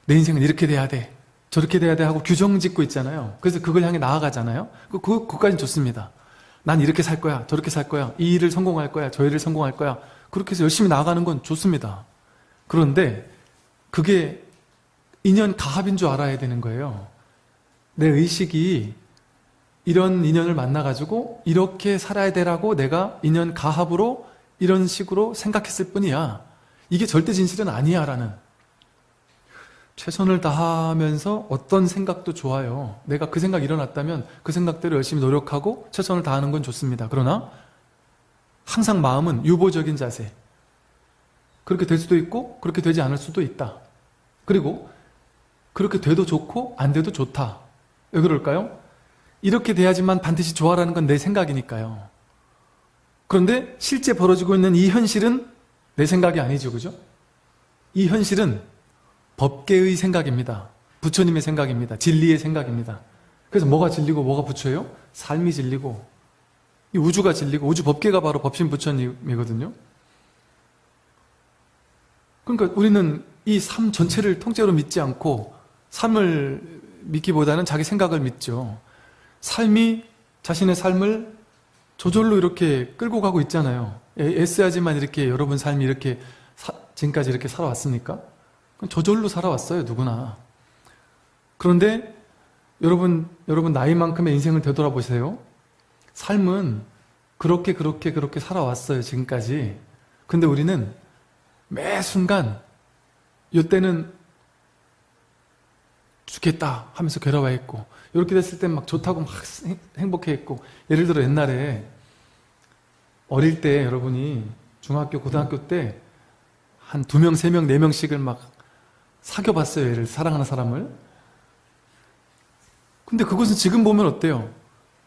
내 인생은 이렇게 돼야 돼, 저렇게 돼야 돼 하고 규정 짓고 있잖아요. 그래서 그걸 향해 나아가잖아요. 그것까지는 좋습니다. 난 이렇게 살 거야, 저렇게 살 거야, 이 일을 성공할 거야, 저 일을 성공할 거야. 그렇게 해서 열심히 나아가는 건 좋습니다. 그런데 그게 인연 가합인 줄 알아야 되는 거예요. 내 의식이 이런 인연을 만나가지고 이렇게 살아야 되라고 내가 인연 가합으로 이런 식으로 생각했을 뿐이야. 이게 절대 진실은 아니야 라는, 최선을 다하면서 어떤 생각도 좋아요. 내가 그 생각이 일어났다면 그 생각대로 열심히 노력하고 최선을 다하는 건 좋습니다. 그러나 항상 마음은 유보적인 자세. 그렇게 될 수도 있고 그렇게 되지 않을 수도 있다. 그리고 그렇게 돼도 좋고 안 돼도 좋다. 왜 그럴까요? 이렇게 돼야지만 반드시 좋아라는 건 내 생각이니까요. 그런데 실제 벌어지고 있는 이 현실은 내 생각이 아니죠, 그죠? 이 현실은 법계의 생각입니다. 부처님의 생각입니다. 진리의 생각입니다. 그래서 뭐가 진리고 뭐가 부처예요? 삶이 진리고 이 우주가 진리고 우주 법계가 바로 법신 부처님이거든요. 그러니까 우리는 이 삶 전체를 통째로 믿지 않고 삶을 믿기보다는 자기 생각을 믿죠. 삶이 자신의 삶을 저절로 이렇게 끌고 가고 있잖아요. 애써야지만 이렇게 여러분 삶이 이렇게 지금까지 이렇게 살아왔습니까? 저절로 살아왔어요, 누구나. 그런데 여러분 나이만큼의 인생을 되돌아보세요. 삶은 그렇게 살아왔어요, 지금까지. 근데 우리는 매 순간 이때는 죽겠다 하면서 괴로워했고, 이렇게 됐을 땐 막 좋다고 막 행복해했고. 예를 들어 옛날에 어릴 때 여러분이 중학교, 고등학교 때 한 2명, 3명, 4명씩을 막 사귀어봤어요, 얘를, 사랑하는 사람을. 근데 그것은 지금 보면 어때요?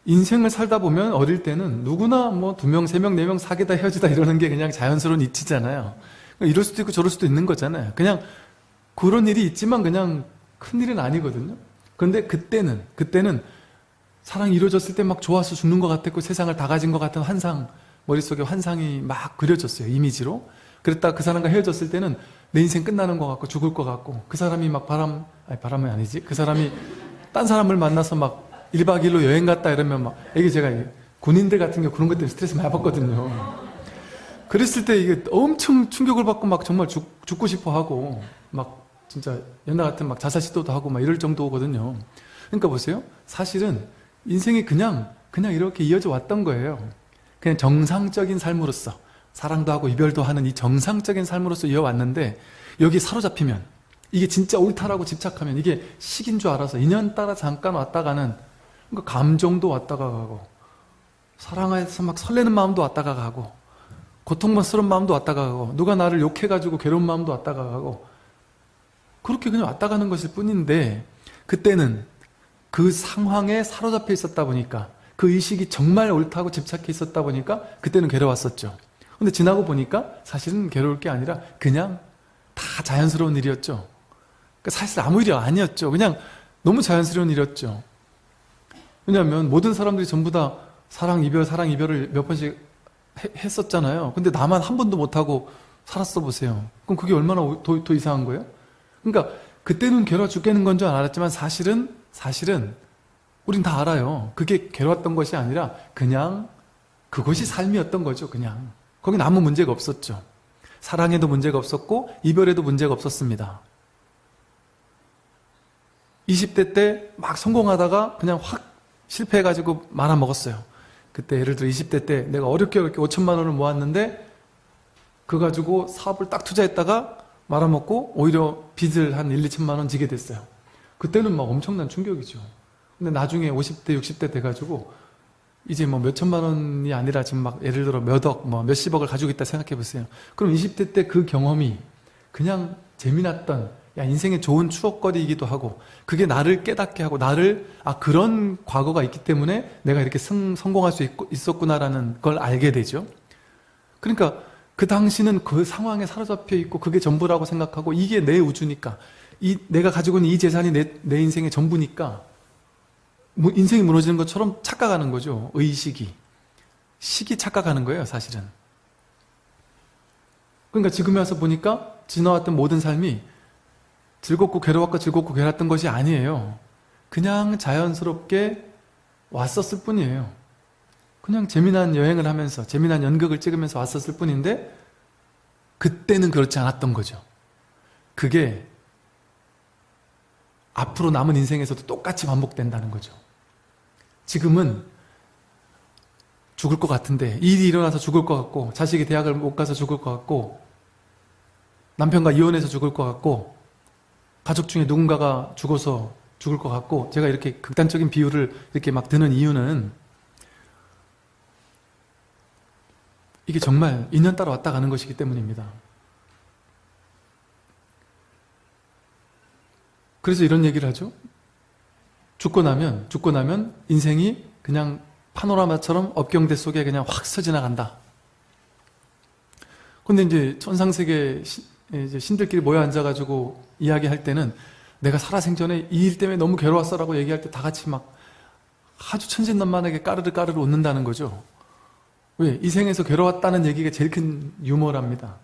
인생을 살다 보면 어릴 때는 누구나 2명, 3명, 4명 사귀다 헤어지다 이러는 게 그냥 자연스러운 이치잖아요. 이럴 수도 있고 저럴 수도 있는 거잖아요. 그냥 그런 일이 있지만 그냥 큰일은 아니거든요. 그런데 그때는 사랑이 이루어졌을 때 막 좋아서 죽는 것 같았고 세상을 다 가진 것 같은 환상, 머릿속에 환상이 막 그려졌어요, 이미지로. 그랬다 그 사람과 헤어졌을 때는 내 인생 끝나는 것 같고 죽을 것 같고, 그 사람이 막 바람은 아니지, 그 사람이 딴 사람을 만나서 막 1박 2일로 여행 갔다 이러면 막, 이게 제가 군인들 같은 경우 그런 것 때문에 스트레스 많이 받거든요. 그랬을 때 이게 엄청 충격을 받고 막 정말 죽고 싶어 하고 막 진짜 옛날 같은 막 자살 시도도 하고 막 이럴 정도거든요. 그러니까 보세요. 사실은 인생이 그냥 이렇게 이어져 왔던 거예요. 그냥 정상적인 삶으로서 사랑도 하고 이별도 하는 이 정상적인 삶으로서 이어왔는데 여기 사로잡히면 이게 진짜 옳다라고 집착하면 이게 식인 줄 알아서 인연 따라 잠깐 왔다 가는 그러니까 감정도 왔다가 가고 사랑해서 막 설레는 마음도 왔다가 가고 고통스러운 마음도 왔다가 가고 누가 나를 욕해가지고 괴로운 마음도 왔다가 가고 그렇게 그냥 왔다 가는 것일 뿐인데 그때는 그 상황에 사로잡혀 있었다 보니까 그 의식이 정말 옳다고 집착해 있었다 보니까 그때는 괴로웠었죠. 근데 지나고 보니까 사실은 괴로울 게 아니라 그냥 다 자연스러운 일이었죠. 그러니까 사실 아무 일이 아니었죠. 그냥 너무 자연스러운 일이었죠. 왜냐하면 모든 사람들이 전부 다 사랑 이별을 몇 번씩 했었잖아요. 근데 나만 한 번도 못하고 살았어 보세요. 그럼 그게 얼마나 더 이상한 거예요? 그러니까 그때는 괴로워 죽겠는 건 줄 알았지만 사실은 우린 다 알아요. 그게 괴로웠던 것이 아니라 그냥 그것이 삶이었던 거죠. 그냥 거긴 아무 문제가 없었죠. 사랑에도 문제가 없었고 이별에도 문제가 없었습니다. 20대 때 막 성공하다가 그냥 확 실패해가지고 말아먹었어요. 그때 예를 들어 20대 때 내가 어렵게 5천만 원을 모았는데 그거 가지고 사업을 딱 투자했다가 말아먹고 오히려 빚을 한 1, 2천만 원 지게 됐어요. 그때는 막 엄청난 충격이죠. 근데 나중에 50대, 60대 돼가지고 이제 뭐 몇천만 원이 아니라 지금 막 예를 들어 몇 억, 뭐 몇십억을 가지고 있다 생각해 보세요. 그럼 20대 때 그 경험이 그냥 재미났던 인생의 좋은 추억거리이기도 하고 그게 나를 깨닫게 하고 나를 그런 과거가 있기 때문에 내가 이렇게 성공할 수 있었구나라는 걸 알게 되죠. 그러니까 그 당시는 그 상황에 사로잡혀 있고 그게 전부라고 생각하고 이게 내 우주니까 내가 가지고 있는 이 재산이 내 인생의 전부니까 인생이 무너지는 것처럼 착각하는 거죠. 의식이. 식이 착각하는 거예요, 사실은. 그러니까 지금에 와서 보니까 지나왔던 모든 삶이 즐겁고 괴로웠고 즐겁고 괴로웠던 것이 아니에요. 그냥 자연스럽게 왔었을 뿐이에요. 그냥 재미난 여행을 하면서 재미난 연극을 찍으면서 왔었을 뿐인데 그때는 그렇지 않았던 거죠. 그게 앞으로 남은 인생에서도 똑같이 반복된다는 거죠. 지금은 죽을 것 같은데 일이 일어나서 죽을 것 같고 자식이 대학을 못 가서 죽을 것 같고 남편과 이혼해서 죽을 것 같고 가족 중에 누군가가 죽어서 죽을 것 같고 제가 이렇게 극단적인 비유를 이렇게 막 드는 이유는 이게 정말 인연 따라 왔다 가는 것이기 때문입니다. 그래서 이런 얘기를 하죠. 죽고 나면 인생이 그냥 파노라마처럼 업경대 속에 그냥 확 스쳐지나간다. 근데 이제 천상세계 이제 신들끼리 모여 앉아가지고 이야기할 때는 내가 살아생전에 이 일 때문에 너무 괴로웠어라고 얘기할 때 다 같이 막 아주 천진난만하게 까르르 웃는다는 거죠. 왜? 이 생에서 괴로웠다는 얘기가 제일 큰 유머랍니다.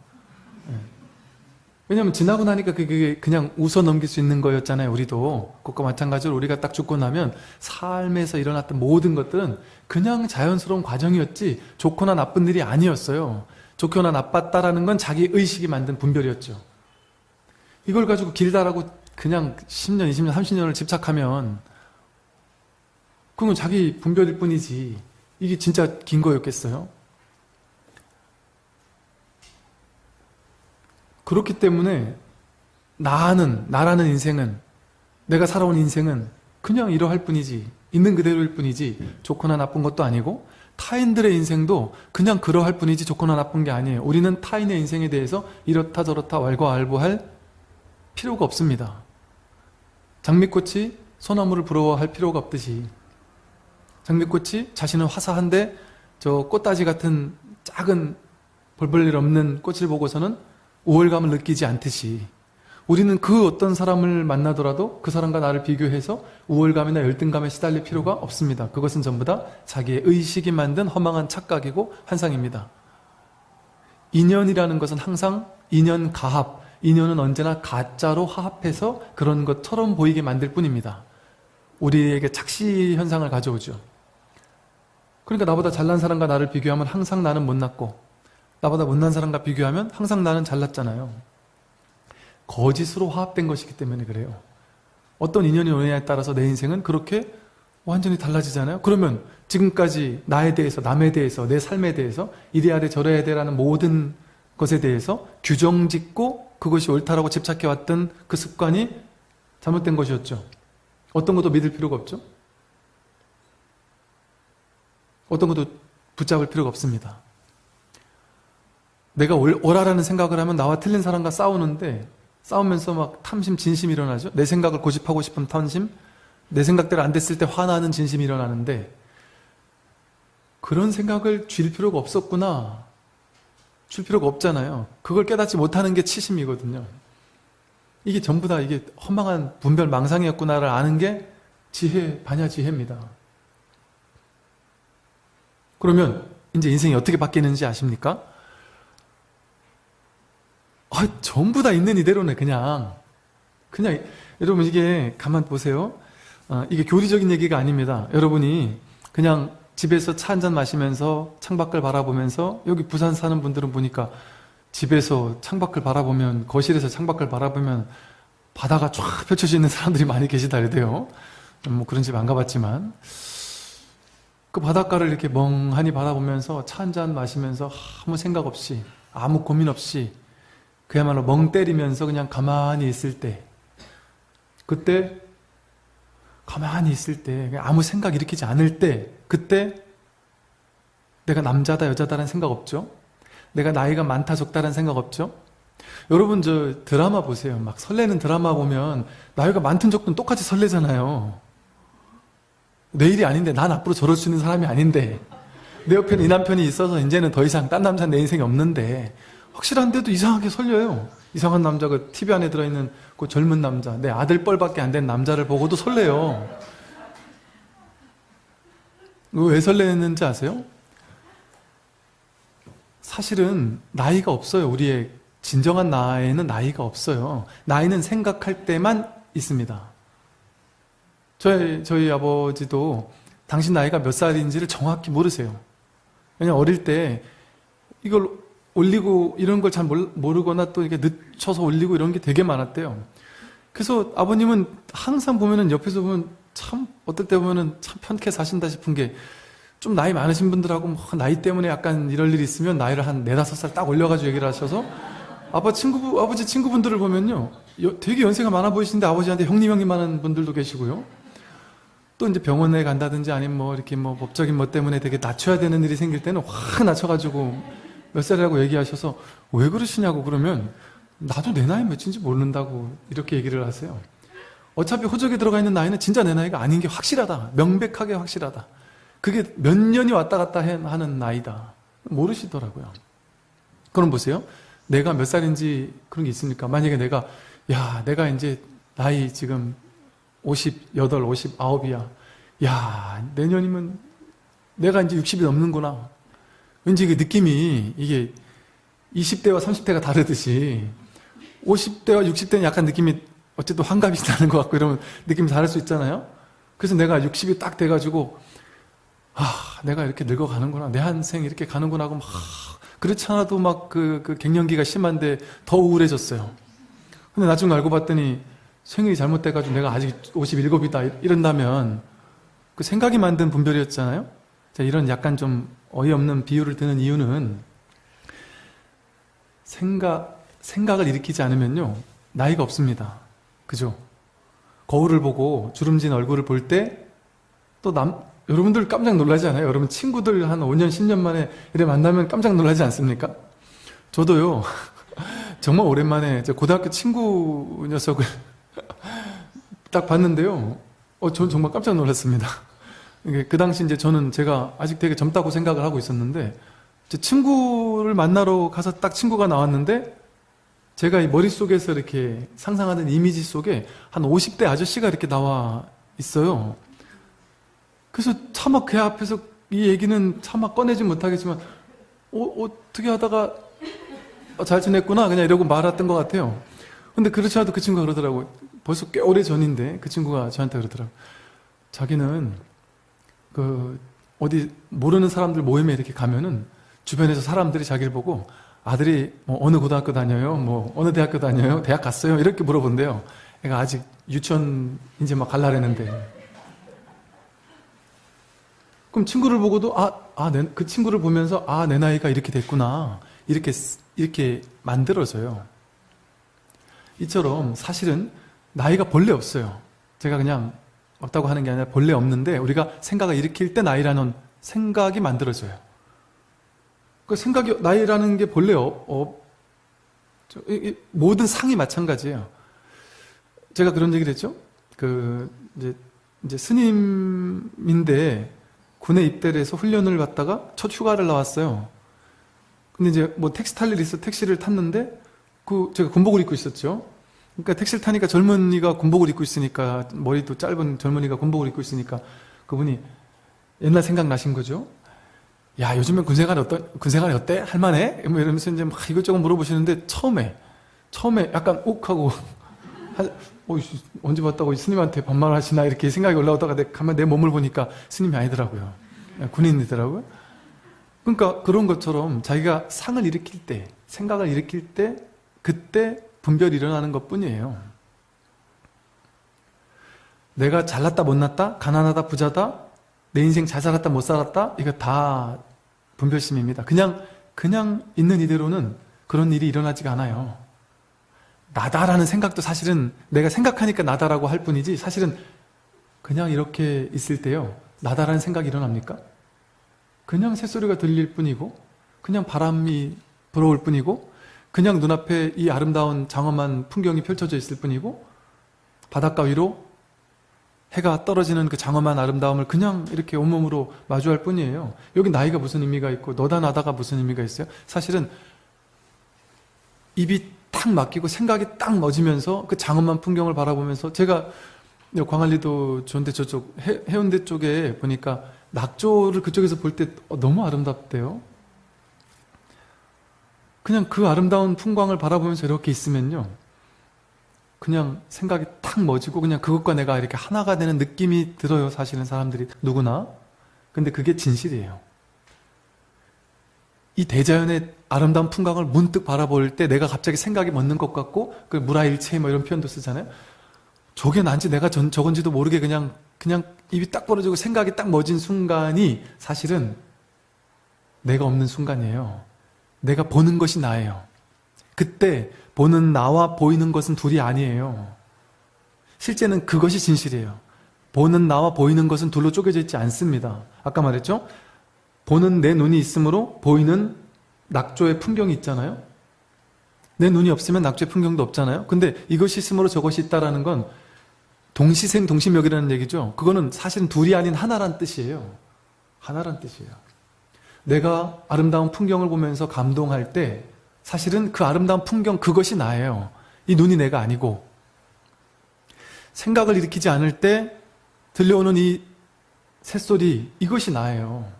왜냐하면 지나고 나니까 그게 그냥 웃어 넘길 수 있는 거였잖아요. 우리도 그것과 마찬가지로 우리가 딱 죽고 나면 삶에서 일어났던 모든 것들은 그냥 자연스러운 과정이었지 좋거나 나쁜 일이 아니었어요. 좋거나 나빴다라는 건 자기 의식이 만든 분별이었죠. 이걸 가지고 길다라고 그냥 10년, 20년, 30년을 집착하면 그건 자기 분별일 뿐이지 이게 진짜 긴 거였겠어요? 그렇기 때문에 나라는 인생은 내가 살아온 인생은 그냥 이러할 뿐이지 있는 그대로일 뿐이지 좋거나 나쁜 것도 아니고 타인들의 인생도 그냥 그러할 뿐이지 좋거나 나쁜 게 아니에요. 우리는 타인의 인생에 대해서 이렇다 저렇다 왈가왈부할 필요가 없습니다. 장미꽃이 소나무를 부러워할 필요가 없듯이 장미꽃이 자신은 화사한데 저 꽃다지 같은 작은 벌벌 일 없는 꽃을 보고서는 우월감을 느끼지 않듯이 우리는 그 어떤 사람을 만나더라도 그 사람과 나를 비교해서 우월감이나 열등감에 시달릴 필요가 없습니다. 그것은 전부 다 자기의 의식이 만든 허망한 착각이고 환상입니다. 인연이라는 것은 항상 인연 가합, 인연은 언제나 가짜로 화합해서 그런 것처럼 보이게 만들 뿐입니다. 우리에게 착시 현상을 가져오죠. 그러니까 나보다 잘난 사람과 나를 비교하면 항상 나는 못났고 나보다 못난 사람과 비교하면 항상 나는 잘났잖아요. 거짓으로 화합된 것이기 때문에 그래요. 어떤 인연이 오느냐에 따라서 내 인생은 그렇게 완전히 달라지잖아요. 그러면 지금까지 나에 대해서, 남에 대해서, 내 삶에 대해서 이래야 돼 저래야 돼라는 모든 것에 대해서 규정짓고 그것이 옳다라고 집착해왔던 그 습관이 잘못된 것이었죠. 어떤 것도 믿을 필요가 없죠. 어떤 것도 붙잡을 필요가 없습니다. 내가 옳아라는 생각을 하면 나와 틀린 사람과 싸우는데 싸우면서 막 탐심, 진심이 일어나죠. 내 생각을 고집하고 싶은 탐심, 내 생각대로 안 됐을 때 화나는 진심이 일어나는데 그런 생각을 줄 필요가 없었구나. 줄 필요가 없잖아요. 그걸 깨닫지 못하는 게 치심이거든요. 이게 전부 다 이게 허망한 분별 망상이었구나를 아는 게 지혜, 반야지혜입니다. 그러면 이제 인생이 어떻게 바뀌는지 아십니까? 전부 다 있는 이대로네. 그냥 여러분 이게 가만 보세요. 이게 교리적인 얘기가 아닙니다. 여러분이 그냥 집에서 차 한잔 마시면서 창밖을 바라보면서, 여기 부산 사는 분들은 보니까 집에서 창밖을 바라보면, 거실에서 창밖을 바라보면 바다가 쫙 펼쳐져 있는 사람들이 많이 계시다 그래요. 뭐 그런 집 안 가봤지만 그 바닷가를 이렇게 멍하니 바라보면서 차 한잔 마시면서 아무 생각 없이, 아무 고민 없이 그야말로 멍 때리면서 그냥 가만히 있을 때, 그때 가만히 있을 때, 아무 생각 일으키지 않을 때, 그때 내가 남자다 여자다라는 생각 없죠? 내가 나이가 많다 적다라는 생각 없죠? 여러분 저 드라마 보세요. 막 설레는 드라마 보면 나이가 많든 적든 똑같이 설레잖아요. 내 일이 아닌데, 난 앞으로 저럴 수 있는 사람이 아닌데, 내 옆에는 이 남편이 있어서 이제는 더 이상 딴 남자는 내 인생에 없는데, 확실한데도 이상하게 설레요. 이상한 남자가 TV 안에 들어있는 그 젊은 남자, 내 아들 뻘밖에 안 된 남자를 보고도 설레요. 왜 설레는지 아세요? 사실은 나이가 없어요. 우리의 진정한 나이는 나이가 없어요. 나이는 생각할 때만 있습니다. 저희 아버지도 당신 나이가 몇 살인지를 정확히 모르세요. 왜냐면 어릴 때 이걸 올리고 이런 걸 잘 모르거나 또 이렇게 늦춰서 올리고 이런 게 되게 많았대요. 그래서 아버님은 항상 보면은 옆에서 보면 참 어떨 때 보면은 참 편케 사신다 싶은 게, 좀 나이 많으신 분들하고 뭐 나이 때문에 약간 이럴 일이 있으면 나이를 한 4-5살 딱 올려가지고 얘기를 하셔서 아버지 친구분들을 보면요 되게 연세가 많아 보이시는데 아버지한테 형님 하는 분들도 계시고요. 또 이제 병원에 간다든지 아니면 뭐 이렇게 뭐 법적인 뭐 때문에 되게 낮춰야 되는 일이 생길 때는 확 낮춰가지고 몇 살이라고 얘기하셔서 왜 그러시냐고 그러면 나도 내 나이 몇인지 모른다고 이렇게 얘기를 하세요. 어차피 호적에 들어가 있는 나이는 진짜 내 나이가 아닌 게 확실하다. 명백하게 확실하다. 그게 몇 년이 왔다 갔다 하는 나이다. 모르시더라고요. 그럼 보세요. 내가 몇 살인지 그런 게 있습니까? 만약에 내가 이제 나이 지금 58, 59이야. 야, 내년이면 내가 이제 60이 넘는구나. 왠지 그 느낌이 이게 20대와 30대가 다르듯이 50대와 60대는 약간 느낌이 어쨌든 환갑이 나는 것 같고 이러면 느낌이 다를 수 있잖아요. 그래서 내가 60이 딱 돼가지고 내가 이렇게 늙어가는구나, 내 한생 이렇게 가는구나 하고 막 그렇지 않아도 막 그 갱년기가 심한데 더 우울해졌어요. 근데 나중에 알고 봤더니 생일이 잘못돼가지고 내가 아직 57이다 이런다면 그 생각이 만든 분별이었잖아요. 자, 이런 약간 좀 어이없는 비유를 드는 이유는 생각을 일으키지 않으면요 나이가 없습니다. 그죠? 거울을 보고 주름진 얼굴을 볼 때 또 여러분들 깜짝 놀라지 않아요? 여러분 친구들 한 5년 10년 만에 이래 만나면 깜짝 놀라지 않습니까? 저도요 정말 오랜만에 고등학교 친구 녀석을 딱 봤는데요 전 정말 깜짝 놀랐습니다. 그 당시 이제 제가 아직 되게 젊다고 생각을 하고 있었는데, 제 친구를 만나러 가서 딱 친구가 나왔는데, 제가 이 머릿속에서 이렇게 상상하는 이미지 속에 한 50대 아저씨가 이렇게 나와 있어요. 그래서 차마 그 앞에서 이 얘기는 차마 꺼내지 못하겠지만, 어떻게 하다가 잘 지냈구나 그냥 이러고 말았던 것 같아요. 근데 그렇지 않아도 그 친구가 그러더라고요. 벌써 꽤 오래 전인데 그 친구가 저한테 그러더라고요. 자기는 어디 모르는 사람들 모임에 이렇게 가면은 주변에서 사람들이 자기를 보고 아들이 뭐 어느 고등학교 다녀요? 뭐 어느 대학교 다녀요? 대학 갔어요? 이렇게 물어본대요. 애가 아직 유치원 이제 막 갈라라는데. 그럼 친구를 보고도 그 친구를 보면서 내 나이가 이렇게 됐구나. 이렇게 만들어져요. 이처럼 사실은 나이가 본래 없어요. 제가 그냥 없다고 하는 게 아니라 본래 없는데 우리가 생각을 일으킬 때 나이라는 생각이 만들어져요. 그 생각이 나이라는 게 본래 모든 상이 마찬가지예요. 제가 그런 얘기를 했죠. 이제 스님인데 군에 입대를 해서 훈련을 받다가 첫 휴가를 나왔어요. 근데 이제 뭐 택시 탈 일이 있어 택시를 탔는데 제가 군복을 입고 있었죠. 그러니까 택시를 타니까 젊은이가 군복을 입고 있으니까 머리도 짧은 젊은이가 군복을 입고 있으니까 그분이 옛날 생각 나신 거죠. 야, 요즘엔 군생활이 어때? 할만해? 뭐 이러면서 이제 막 이것저것 물어보시는데 처음에 약간 욱하고 언제 봤다고 스님한테 반말을 하시나 이렇게 생각이 올라오다가 가만 내 몸을 보니까 스님이 아니더라고요. 군인이더라고요. 그러니까 그런 것처럼 자기가 상을 일으킬 때, 생각을 일으킬 때 그때 분별이 일어나는 것 뿐이에요. 내가 잘났다 못났다, 가난하다 부자다, 내 인생 잘 살았다 못 살았다, 이거 다 분별심입니다. 그냥 있는 이대로는 그런 일이 일어나지가 않아요. 나다라는 생각도 사실은 내가 생각하니까 나다라고 할 뿐이지 사실은 그냥 이렇게 있을 때요, 나다라는 생각이 일어납니까? 그냥 새소리가 들릴 뿐이고 그냥 바람이 불어올 뿐이고 그냥 눈앞에 이 아름다운 장엄한 풍경이 펼쳐져 있을 뿐이고 바닷가 위로 해가 떨어지는 그 장엄한 아름다움을 그냥 이렇게 온몸으로 마주할 뿐이에요. 여기 나이가 무슨 의미가 있고 너다 나다가 무슨 의미가 있어요? 사실은 입이 딱 막히고 생각이 딱 멎으면서 그 장엄한 풍경을 바라보면서 제가 광안리도 좋은데 저쪽 해운대 쪽에 보니까 낙조를 그쪽에서 볼 때 너무 아름답대요. 그냥 그 아름다운 풍광을 바라보면서 이렇게 있으면요, 그냥 생각이 탁 멎고 그냥 그것과 내가 이렇게 하나가 되는 느낌이 들어요. 사실은 사람들이 누구나. 근데 그게 진실이에요. 이 대자연의 아름다운 풍광을 문득 바라볼 때 내가 갑자기 생각이 멎는 것 같고, 그 무라일체 뭐 이런 표현도 쓰잖아요. 저게 난지 내가 저건지도 모르게 그냥 입이 딱 벌어지고 생각이 딱 멎은 순간이 사실은 내가 없는 순간이에요. 내가 보는 것이 나예요. 그때 보는 나와 보이는 것은 둘이 아니에요. 실제는 그것이 진실이에요. 보는 나와 보이는 것은 둘로 쪼개져 있지 않습니다. 아까 말했죠? 보는 내 눈이 있으므로 보이는 낙조의 풍경이 있잖아요. 내 눈이 없으면 낙조의 풍경도 없잖아요. 근데 이것이 있으므로 저것이 있다라는 건 동시생 동시명이라는 얘기죠. 그거는 사실은 둘이 아닌 하나란 뜻이에요. 하나란 뜻이에요. 내가 아름다운 풍경을 보면서 감동할 때 사실은 그 아름다운 풍경 그것이 나예요. 이 눈이 내가 아니고, 생각을 일으키지 않을 때 들려오는 이 새소리 이것이 나예요.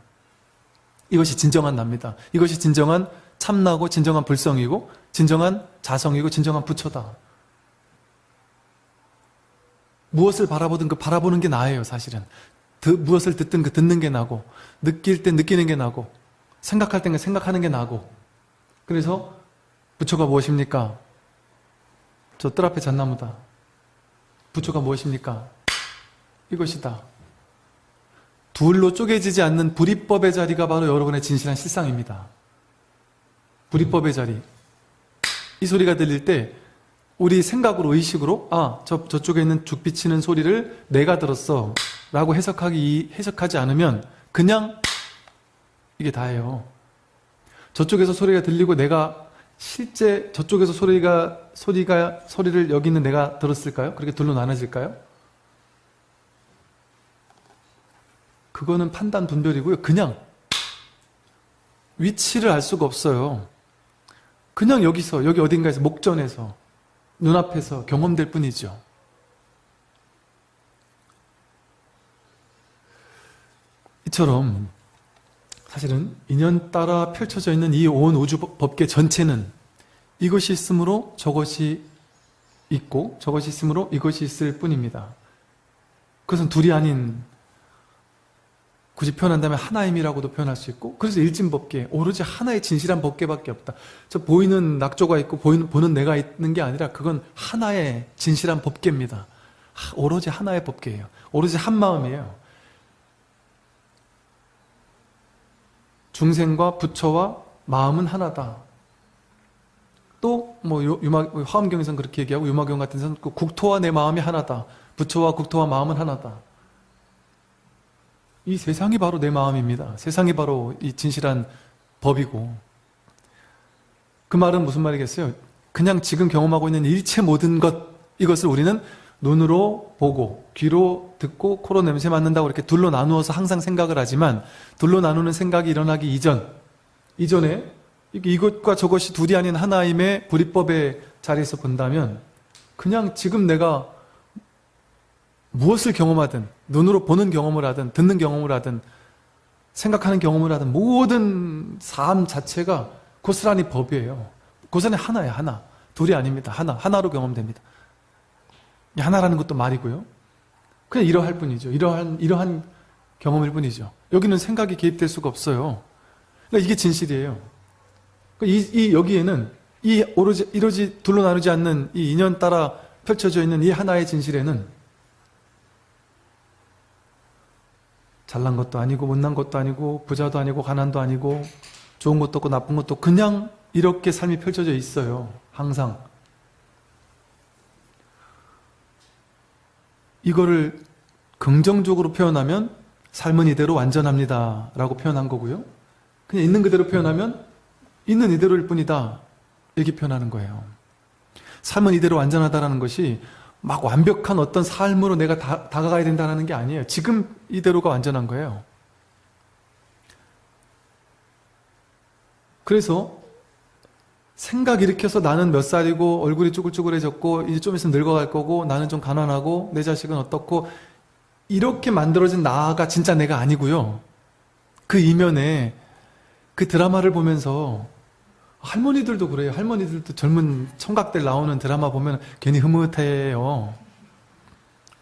이것이 진정한 나입니다. 이것이 진정한 참나고 진정한 불성이고 진정한 자성이고 진정한 부처다. 무엇을 바라보든 그 바라보는 게 나예요. 사실은 무엇을 듣든 그 듣는 게 나고, 느낄 땐 느끼는 게 나고, 생각할 땐 생각하는 게 나고. 그래서 부처가 무엇입니까? 저 뜰 앞에 잣나무다. 부처가 무엇입니까? 이것이다. 둘로 쪼개지지 않는 불이법의 자리가 바로 여러분의 진실한 실상입니다. 불이법의 자리. 이 소리가 들릴 때 우리 생각으로, 의식으로 저쪽에 있는 죽 비치는 소리를 내가 들었어 라고 해석하지 않으면 그냥 이게 다예요. 저쪽에서 소리가 들리고 내가 실제 저쪽에서 소리를 여기 있는 내가 들었을까요? 그렇게 둘로 나눠질까요? 그거는 판단 분별이고요. 그냥 위치를 알 수가 없어요. 그냥 여기 어딘가에서 목전에서 눈앞에서 경험될 뿐이죠. 이처럼 사실은 인연 따라 펼쳐져 있는 이 온 우주 법계 전체는 이것이 있으므로 저것이 있고 저것이 있으므로 이것이 있을 뿐입니다. 그것은 둘이 아닌, 굳이 표현한다면 하나임이라고도 표현할 수 있고, 그래서 일진법계, 오로지 하나의 진실한 법계밖에 없다. 저 보이는 낙조가 있고 보는 내가 있는 게 아니라 그건 하나의 진실한 법계입니다. 오로지 하나의 법계예요. 오로지 한 마음이에요. 중생과 부처와 마음은 하나다. 또 뭐 화엄경에서는 그렇게 얘기하고 유마경 같은 데서는 국토와 내 마음이 하나다. 부처와 국토와 마음은 하나다. 이 세상이 바로 내 마음입니다. 세상이 바로 이 진실한 법이고, 그 말은 무슨 말이겠어요? 그냥 지금 경험하고 있는 일체 모든 것, 이것을 우리는 눈으로 보고 귀로 듣고 코로 냄새 맡는다고 이렇게 둘로 나누어서 항상 생각을 하지만, 둘로 나누는 생각이 일어나기 이전에 이것과 저것이 둘이 아닌 하나임의 불이법의 자리에서 본다면, 그냥 지금 내가 무엇을 경험하든, 눈으로 보는 경험을 하든 듣는 경험을 하든 생각하는 경험을 하든 모든 삶 자체가 고스란히 법이에요. 고스란히 하나예요. 하나. 둘이 아닙니다. 하나로 경험됩니다. 하나라는 것도 말이고요. 그냥 이러할 뿐이죠. 이러한 경험일 뿐이죠. 여기는 생각이 개입될 수가 없어요. 그러니까 이게 진실이에요. 그러니까 여기에는 이러지 둘로 나누지 않는 이 인연 따라 펼쳐져 있는 이 하나의 진실에는 잘난 것도 아니고 못난 것도 아니고 부자도 아니고 가난도 아니고 좋은 것도 없고 나쁜 것도, 그냥 이렇게 삶이 펼쳐져 있어요. 항상. 이거를 긍정적으로 표현하면 삶은 이대로 완전합니다 라고 표현한 거고요. 그냥 있는 그대로 표현하면 있는 이대로일 뿐이다 이렇게 표현하는 거예요. 삶은 이대로 완전하다라는 것이 막 완벽한 어떤 삶으로 내가 다가가야 된다는 게 아니에요. 지금 이대로가 완전한 거예요. 그래서 생각 일으켜서 나는 몇 살이고 얼굴이 쭈글쭈글해졌고 이제 좀 있으면 늙어갈 거고 나는 좀 가난하고 내 자식은 어떻고, 이렇게 만들어진 나가 진짜 내가 아니고요. 그 이면에 그 드라마를 보면서, 할머니들도 그래요. 할머니들도 젊은 청각들 나오는 드라마 보면 괜히 흐뭇해요.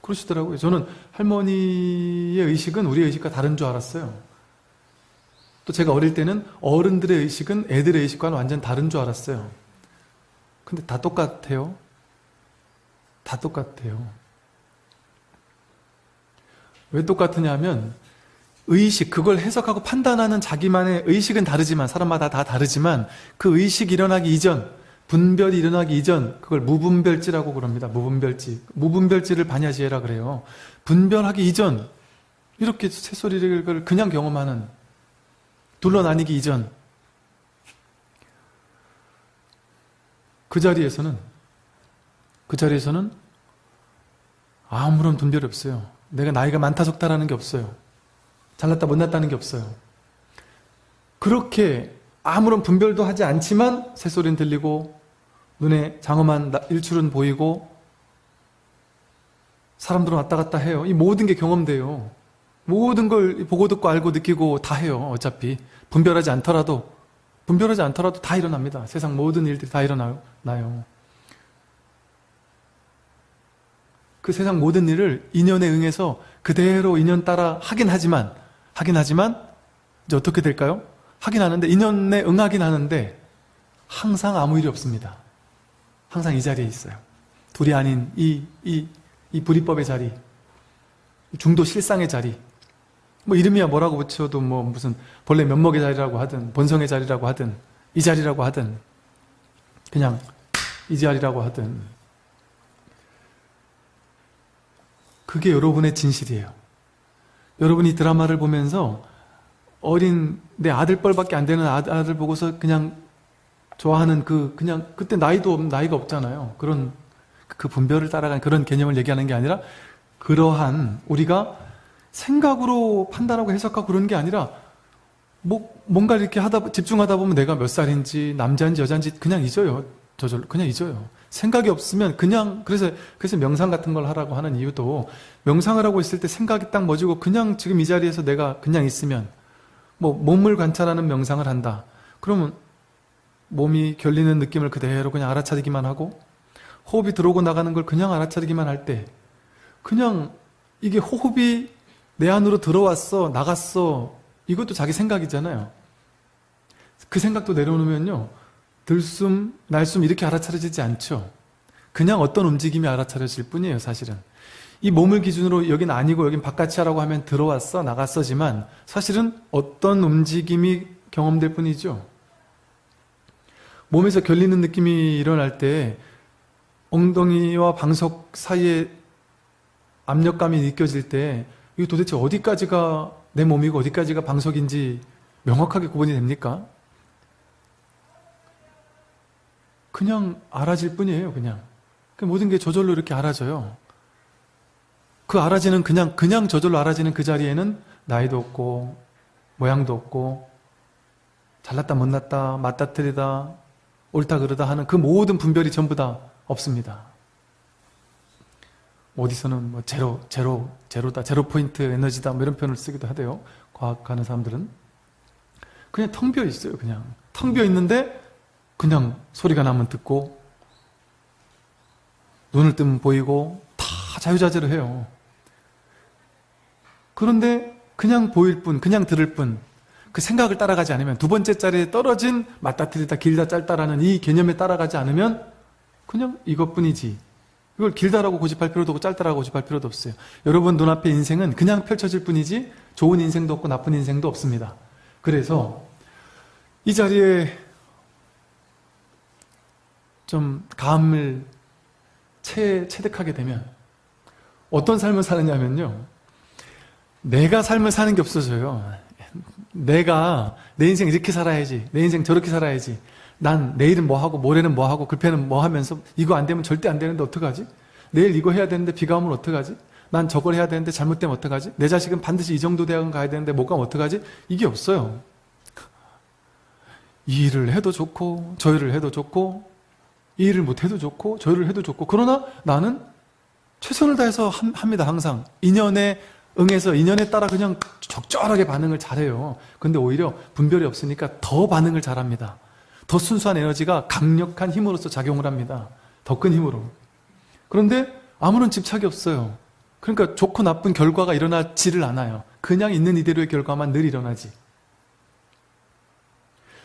그러시더라고요. 저는 할머니의 의식은 우리 의식과 다른 줄 알았어요. 또 제가 어릴 때는 어른들의 의식은 애들의 의식과는 완전 다른 줄 알았어요. 근데 다 똑같아요. 다 똑같아요. 왜 똑같으냐 하면, 의식, 그걸 해석하고 판단하는 자기만의 의식은 다르지만, 사람마다 다 다르지만, 그 의식이 일어나기 이전, 분별이 일어나기 이전, 그걸 무분별지라고 그럽니다. 무분별지. 무분별지를 반야지혜라 그래요. 분별하기 이전, 이렇게 새소리를 그냥 경험하는, 둘러 나뉘기 이전, 그 자리에서는 아무런 분별이 없어요. 내가 나이가 많다 적다라는 게 없어요. 잘났다 못났다는 게 없어요. 그렇게 아무런 분별도 하지 않지만 새소리는 들리고 눈에 장엄한 일출은 보이고 사람들은 왔다 갔다 해요. 이 모든 게 경험돼요. 모든 걸 보고 듣고 알고 느끼고 다 해요. 어차피 분별하지 않더라도 다 일어납니다. 세상 모든 일들이 다 일어나요. 그 세상 모든 일을 인연에 응해서 그대로 인연 따라 하긴 하지만 이제 어떻게 될까요? 하긴 하는데, 인연에 응하긴 하는데 항상 아무 일이 없습니다. 항상 이 자리에 있어요. 둘이 아닌 이 불이법의 자리, 중도 실상의 자리, 뭐 이름이야 뭐라고 붙여도 뭐 무슨 본래 면목의 자리라고 하든 본성의 자리라고 하든 이 자리라고 하든 그냥 이 자리라고 하든, 그게 여러분의 진실이에요. 여러분이 드라마를 보면서 어린 내 아들뻘밖에 안 되는 아들 보고서 그냥 좋아하는 그냥 그때 나이가 없잖아요. 그런 그 분별을 따라가는 그런 개념을 얘기하는 게 아니라, 그러한 우리가 생각으로 판단하고 해석하고 그런 게 아니라, 뭔가 이렇게 집중하다 보면 내가 몇 살인지 남자인지 여자인지 그냥 잊어요. 저절로 그냥 잊어요. 생각이 없으면 그냥, 그래서 명상 같은 걸 하라고 하는 이유도, 명상을 하고 있을 때 생각이 딱 멎고 그냥 지금 이 자리에서 내가 그냥 있으면, 몸을 관찰하는 명상을 한다. 그러면 몸이 결리는 느낌을 그대로 그냥 알아차리기만 하고, 호흡이 들어오고 나가는 걸 그냥 알아차리기만 할 때, 그냥 이게 호흡이 내 안으로 들어왔어 나갔어, 이것도 자기 생각이잖아요. 그 생각도 내려놓으면요, 들숨 날숨 이렇게 알아차려지지 않죠. 그냥 어떤 움직임이 알아차려질 뿐이에요. 사실은 이 몸을 기준으로 여긴 아니고 여긴 바깥이라고 하면 들어왔어 나갔어지만, 사실은 어떤 움직임이 경험될 뿐이죠. 몸에서 결리는 느낌이 일어날 때 엉덩이와 방석 사이에 압력감이 느껴질 때 이게 도대체 어디까지가 내 몸이고 어디까지가 방석인지 명확하게 구분이 됩니까? 그냥 알아질 뿐이에요. 그냥 모든 게 저절로 이렇게 알아져요. 그 알아지는 그냥 저절로 알아지는 그 자리에는 나이도 없고 모양도 없고 잘났다 못났다 맞다 틀리다 옳다 그르다 하는 그 모든 분별이 전부 다 없습니다. 어디서는 뭐 제로다, 제로 포인트 에너지다 뭐 이런 표현을 쓰기도 하대요. 과학하는 사람들은. 그냥 텅 비어 있어요. 그냥 텅 비어 있는데 그냥 소리가 나면 듣고 눈을 뜨면 보이고 다 자유자재로 해요. 그런데 그냥 보일 뿐, 그냥 들을 뿐, 그 생각을 따라가지 않으면, 두 번째 자리에 떨어진 맞다 틀리다 길다 짧다라는 이 개념에 따라가지 않으면 그냥 이것뿐이지. 이걸 길다라고 고집할 필요도 없고 짧다라고 고집할 필요도 없어요. 여러분 눈앞에 인생은 그냥 펼쳐질 뿐이지 좋은 인생도 없고 나쁜 인생도 없습니다. 그래서 이 자리에 좀 감을 체득하게 되면 어떤 삶을 사느냐면요, 내가 삶을 사는 게 없어져요. 내가 내 인생 이렇게 살아야지, 내 인생 저렇게 살아야지, 난 내일은 뭐 하고 모레는 뭐 하고 글패는 뭐 하면서 이거 안 되면 절대 안 되는데 어떡하지? 내일 이거 해야 되는데 비가 오면 어떡하지? 난 저걸 해야 되는데 잘못되면 어떡하지? 내 자식은 반드시 이 정도 대학은 가야 되는데 못 가면 어떡하지? 이게 없어요. 이 일을 해도 좋고 저 일을 해도 좋고 이 일을 못해도 좋고 저 일을 해도 좋고, 그러나 나는 최선을 다해서 합니다. 항상 인연에 응해서 인연에 따라 그냥 적절하게 반응을 잘해요. 근데 오히려 분별이 없으니까 더 반응을 잘합니다. 더 순수한 에너지가 강력한 힘으로서 작용을 합니다. 더 큰 힘으로. 그런데 아무런 집착이 없어요. 그러니까 좋고 나쁜 결과가 일어나지를 않아요. 그냥 있는 이대로의 결과만 늘 일어나지.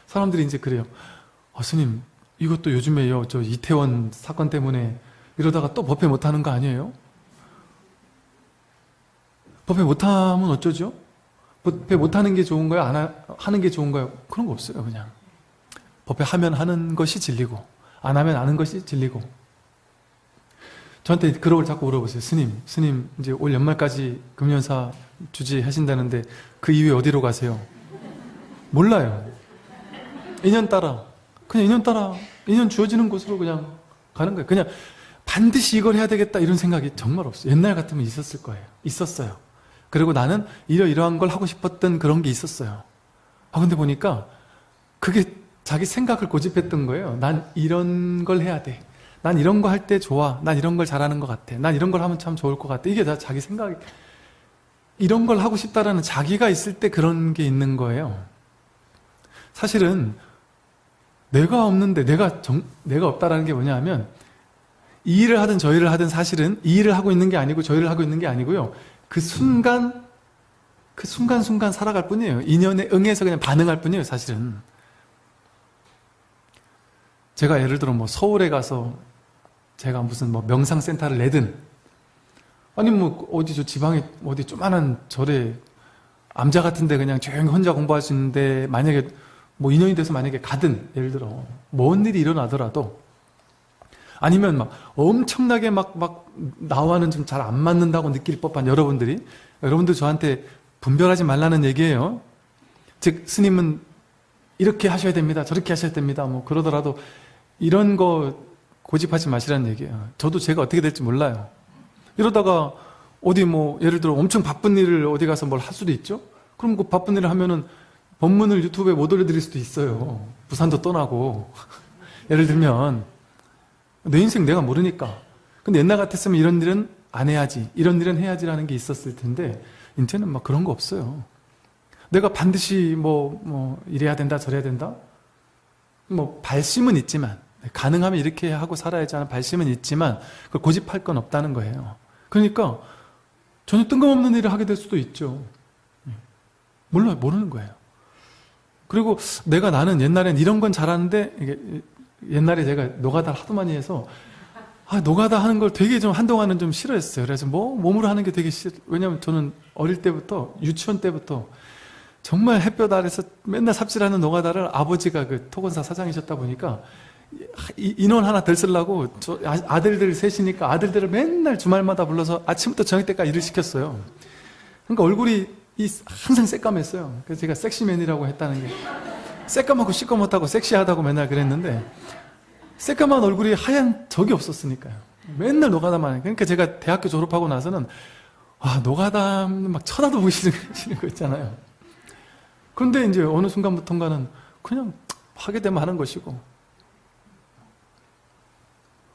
사람들이 이제 그래요. 스님, 이것도 요즘에요, 저 이태원 사건 때문에 이러다가 또 법회 못하는 거 아니에요? 법회 못하면 어쩌죠? 법회 못하는 게 좋은 거예요? 하는 게 좋은 거예요? 그런 거 없어요. 그냥 법회 하면 하는 것이 진리고 안 하면 아는 것이 진리고. 저한테 그런 걸 자꾸 물어보세요. 스님 이제 올 연말까지 금연사 주지하신다는데 그 이후에 어디로 가세요? 몰라요. 인연 따라 인연 주어지는 곳으로 그냥 가는 거예요. 그냥 반드시 이걸 해야 되겠다 이런 생각이 정말 없어요. 옛날 같으면 있었을 거예요. 있었어요. 그리고 나는 이러이러한 걸 하고 싶었던 그런 게 있었어요. 근데 보니까 그게 자기 생각을 고집했던 거예요. 난 이런 걸 해야 돼. 난 이런 거 할 때 좋아. 난 이런 걸 잘하는 것 같아. 난 이런 걸 하면 참 좋을 것 같아. 이게 다 자기 생각이, 이런 걸 하고 싶다라는 자기가 있을 때 그런 게 있는 거예요. 사실은 내가 없는데 내가 없다라는 게 뭐냐 하면, 이 일을 하든 저 일을 하든 사실은 이 일을 하고 있는 게 아니고 저 일을 하고 있는 게 아니고요. 그 순간 살아갈 뿐이에요. 인연에 응해서 그냥 반응할 뿐이에요. 사실은. 제가 예를 들어 뭐 서울에 가서 제가 무슨 뭐 명상센터를 내든, 아니 뭐 어디 저 지방에 어디 조만한 절에 암자 같은데 그냥 조용히 혼자 공부할 수 있는데 만약에 뭐 인연이 돼서 만약에 가든, 예를 들어 뭔 일이 일어나더라도, 아니면 막 엄청나게 막 나와는 좀 잘 안 맞는다고 느낄 법한 여러분들 저한테 분별하지 말라는 얘기예요. 즉 스님은 이렇게 하셔야 됩니다, 저렇게 하셔야 됩니다 뭐 그러더라도 이런 거 고집하지 마시라는 얘기예요. 저도 제가 어떻게 될지 몰라요. 이러다가 어디 뭐 예를 들어 엄청 바쁜 일을 어디 가서 뭘 할 수도 있죠. 그럼 그 바쁜 일을 하면은 법문을 유튜브에 못 올려드릴 수도 있어요. 부산도 떠나고 예를 들면 내 인생 내가 모르니까. 근데 옛날 같았으면 이런 일은 안 해야지, 이런 일은 해야지라는 게 있었을 텐데, 이제는 막 그런 거 없어요. 내가 반드시 뭐 이래야 된다 저래야 된다, 뭐 발심은 있지만, 가능하면 이렇게 하고 살아야지 하는 발심은 있지만 그걸 고집할 건 없다는 거예요. 그러니까 전혀 뜬금없는 일을 하게 될 수도 있죠. 몰라요. 모르는 거예요. 그리고 나는 옛날엔 이런 건 잘하는데, 이게 옛날에 제가 노가다를 하도 많이 해서 노가다 하는 걸 되게 좀 한동안은 좀 싫어했어요. 그래서 몸으로 하는 게 되게 왜냐면 저는 어릴 때부터, 유치원 때부터 정말 햇볕 아래서 맨날 삽질하는 노가다를 아버지가 그 토건사 사장이셨다 보니까 인원 하나 덜 쓰려고 아들들 셋이니까 아들들을 맨날 주말마다 불러서 아침부터 저녁 때까지 일을 시켰어요. 그러니까 얼굴이 항상 새까맸어요. 그래서 제가 섹시맨이라고 했다는 게, 새까맣고 시꺼멓다고 섹시하다고 맨날 그랬는데 새까만 얼굴이 하얀 적이 없었으니까요. 맨날 노가다만. 그러니까 제가 대학교 졸업하고 나서는 노가다 막 쳐다도 보기 싫은 거 있잖아요. 그런데 이제 어느 순간부터인가는 그냥 하게 되면 하는 것이고,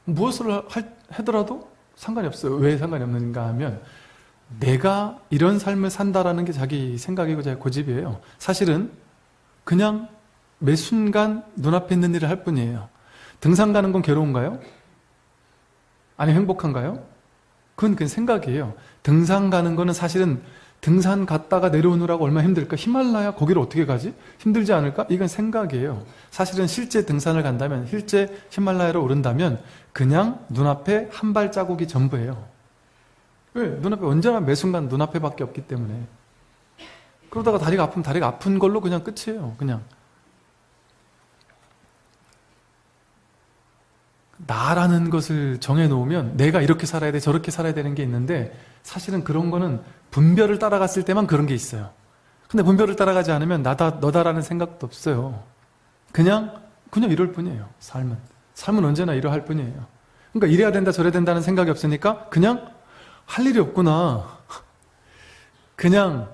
무엇을 하더라도 상관이 없어요. 왜 상관이 없는가 하면, 내가 이런 삶을 산다라는 게 자기 생각이고 자기 고집이에요. 사실은 그냥 매 순간 눈앞에 있는 일을 할 뿐이에요. 등산 가는 건 괴로운가요? 아니 행복한가요? 그건 그냥 생각이에요. 등산 가는 거는 사실은 등산 갔다가 내려오느라고 얼마나 힘들까? 히말라야 거기를 어떻게 가지? 힘들지 않을까? 이건 생각이에요. 사실은 실제 등산을 간다면, 실제 히말라야를 오른다면 그냥 눈앞에 한 발자국이 전부예요. 왜? 눈앞에 언제나 매 순간 눈앞에 밖에 없기 때문에. 그러다가 다리가 아프면 다리가 아픈 걸로 그냥 끝이에요. 그냥 나라는 것을 정해놓으면 내가 이렇게 살아야 돼, 저렇게 살아야 되는 게 있는데, 사실은 그런 거는 분별을 따라갔을 때만 그런 게 있어요. 근데 분별을 따라가지 않으면 나다 너다라는 생각도 없어요. 그냥 이럴 뿐이에요. 삶은 언제나 이러할 뿐이에요. 그러니까 이래야 된다 저래야 된다는 생각이 없으니까 그냥 할 일이 없구나, 그냥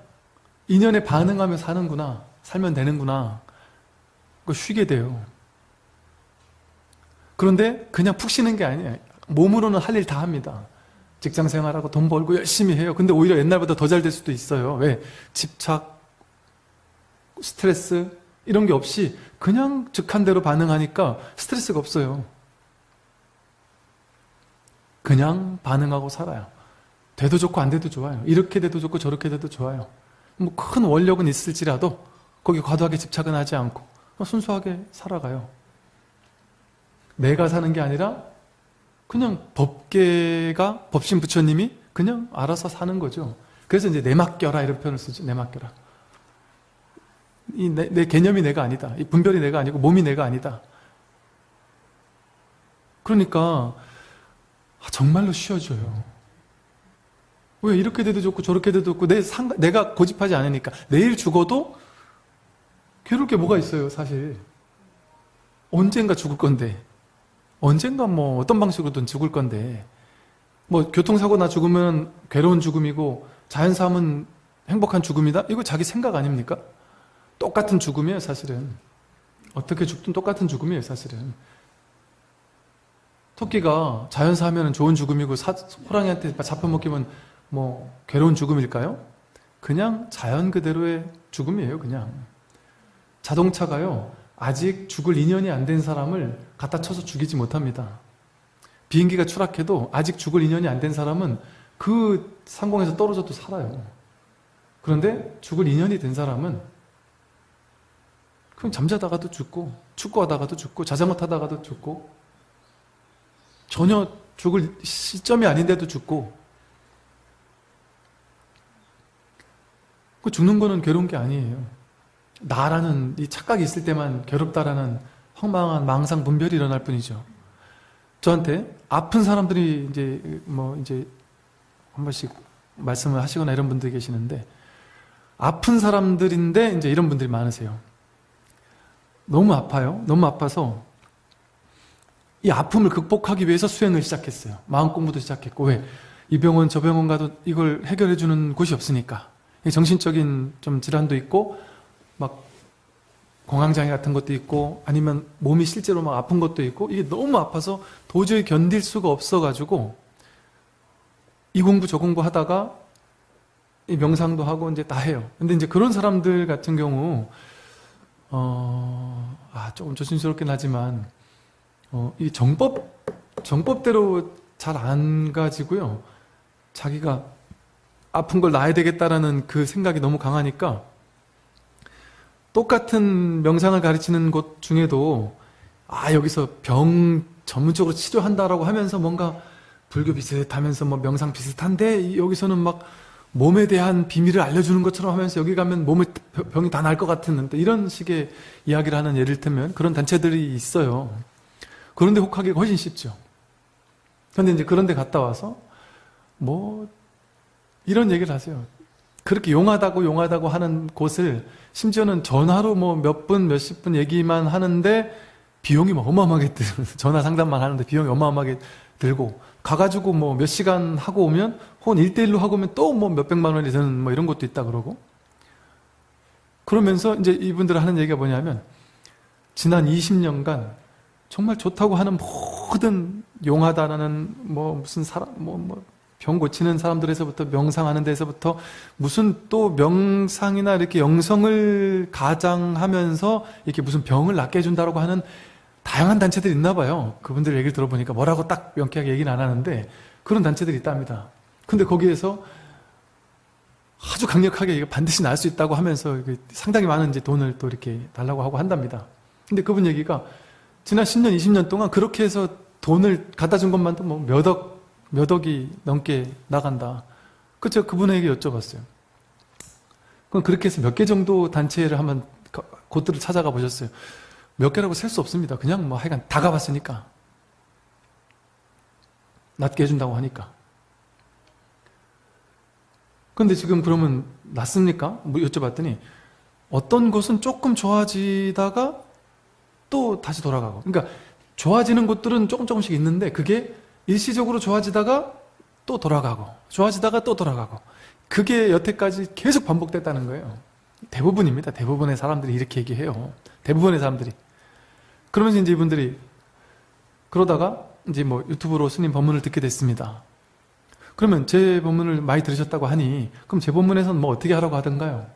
인연에 반응하며 사는구나, 살면 되는구나, 쉬게 돼요. 그런데 그냥 푹 쉬는 게 아니에요. 몸으로는 할 일 다 합니다. 직장 생활하고 돈 벌고 열심히 해요. 근데 오히려 옛날보다 더 잘 될 수도 있어요. 왜? 집착, 스트레스 이런 게 없이 그냥 즉한대로 반응하니까 스트레스가 없어요. 그냥 반응하고 살아요. 돼도 좋고 안 돼도 좋아요. 이렇게 돼도 좋고 저렇게 돼도 좋아요. 뭐 큰 원력은 있을지라도 거기 과도하게 집착은 하지 않고 순수하게 살아가요. 내가 사는 게 아니라 그냥 법계가, 법신 부처님이 그냥 알아서 사는 거죠. 그래서 이제 내 맡겨라 이런 표현을 쓰죠. 내 맡겨라. 내 개념이 내가 아니다. 이 분별이 내가 아니고 몸이 내가 아니다. 그러니까 정말로 쉬어져요. 왜? 이렇게 돼도 좋고 저렇게 돼도 좋고 내가 고집하지 않으니까. 내일 죽어도 괴로울 게 뭐가 있어요, 사실. 언젠가 죽을 건데, 언젠가 뭐 어떤 방식으로든 죽을 건데, 뭐 교통사고 나 죽으면 괴로운 죽음이고 자연사함은 행복한 죽음이다? 이거 자기 생각 아닙니까? 똑같은 죽음이에요, 사실은. 어떻게 죽든 똑같은 죽음이에요, 사실은. 토끼가 자연사하면 좋은 죽음이고 호랑이한테 잡혀먹히면 뭐 괴로운 죽음일까요? 그냥 자연 그대로의 죽음이에요, 그냥. 자동차가요, 아직 죽을 인연이 안 된 사람을 갖다 쳐서 죽이지 못합니다. 비행기가 추락해도 아직 죽을 인연이 안 된 사람은 그 상공에서 떨어져도 살아요. 그런데 죽을 인연이 된 사람은 그냥 잠자다가도 죽고, 축구하다가도 죽고, 자전거 타다가도 죽고, 전혀 죽을 시점이 아닌데도 죽고. 그 죽는 거는 괴로운 게 아니에요. 나라는 이 착각이 있을 때만 괴롭다라는 황망한 망상 분별이 일어날 뿐이죠. 저한테 아픈 사람들이 이제 한 번씩 말씀을 하시거나 이런 분들이 계시는데, 아픈 사람들인데 이제 이런 분들이 많으세요. 너무 아파요. 너무 아파서 이 아픔을 극복하기 위해서 수행을 시작했어요. 마음 공부도 시작했고. 왜? 이 병원 저 병원 가도 이걸 해결해 주는 곳이 없으니까. 정신적인 좀 질환도 있고 막 공황장애 같은 것도 있고, 아니면 몸이 실제로 막 아픈 것도 있고, 이게 너무 아파서 도저히 견딜 수가 없어가지고 이 공부 저 공부 하다가 이 명상도 하고 이제 다 해요. 근데 이제 그런 사람들 같은 경우 조금 조심스럽긴 하지만 이 정법대로 잘 안 가지고요. 자기가 아픈 걸 놔야 되겠다라는 그 생각이 너무 강하니까 똑같은 명상을 가르치는 곳 중에도 여기서 병 전문적으로 치료한다라고 하면서 뭔가 불교 비슷하면서 뭐 명상 비슷한데, 여기서는 막 몸에 대한 비밀을 알려주는 것처럼 하면서 여기 가면 몸에 병이 다 날 것 같았는데 이런 식의 이야기를 하는 예를 들면 그런 단체들이 있어요. 그런데 혹하기가 훨씬 쉽죠. 그런데 이제 그런 데 갔다 와서 뭐 이런 얘기를 하세요. 그렇게 용하다고 하는 곳을 심지어는 전화로 뭐 몇 분, 몇십 분 얘기만 하는데 비용이 뭐 어마어마하게 전화 상담만 하는데 비용이 어마어마하게 들고 가가지고 뭐 몇 시간 하고 오면 혹은 1대1로 하고 오면 또 뭐 몇백만 원이 드는 뭐 이런 것도 있다 그러고 그러면서 이제 이분들 하는 얘기가 뭐냐면 지난 20년간 정말 좋다고 하는 모든 용하다라는 뭐 무슨 사람 병 고치는 사람들에서부터 명상하는 데서부터 무슨 또 명상이나 이렇게 영성을 가장하면서 이렇게 무슨 병을 낫게 해준다고 하는 다양한 단체들이 있나 봐요. 그분들 얘기를 들어보니까 뭐라고 딱 명쾌하게 얘기는 안 하는데 그런 단체들이 있답니다. 근데 거기에서 아주 강력하게 이거 반드시 나을 수 있다고 하면서 상당히 많은 이제 돈을 또 이렇게 달라고 하고 한답니다. 근데 그분 얘기가 지난 10년, 20년 동안 그렇게 해서 돈을 갖다 준 것만도 뭐 몇 억이 넘게 나간다. 그 제가 그분에게 여쭤봤어요. 그럼 그렇게 해서 몇 개 정도 단체를 한번 곳들을 찾아가 보셨어요? 몇 개라고 셀 수 없습니다. 그냥 뭐 하여간 다 가봤으니까. 낫게 해준다고 하니까. 근데 지금 그러면 낫습니까? 뭐 여쭤봤더니 어떤 곳은 조금 좋아지다가 또 다시 돌아가고. 그러니까 좋아지는 곳들은 조금씩 있는데 그게 일시적으로 좋아지다가 또 돌아가고 좋아지다가 또 돌아가고 그게 여태까지 계속 반복됐다는 거예요. 대부분입니다. 대부분의 사람들이 이렇게 얘기해요. 대부분의 사람들이. 그러면서 이제 이분들이 그러다가 이제 뭐 유튜브로 스님 법문을 듣게 됐습니다. 그러면 제 법문을 많이 들으셨다고 하니 그럼 제 법문에서는 뭐 어떻게 하라고 하던가요?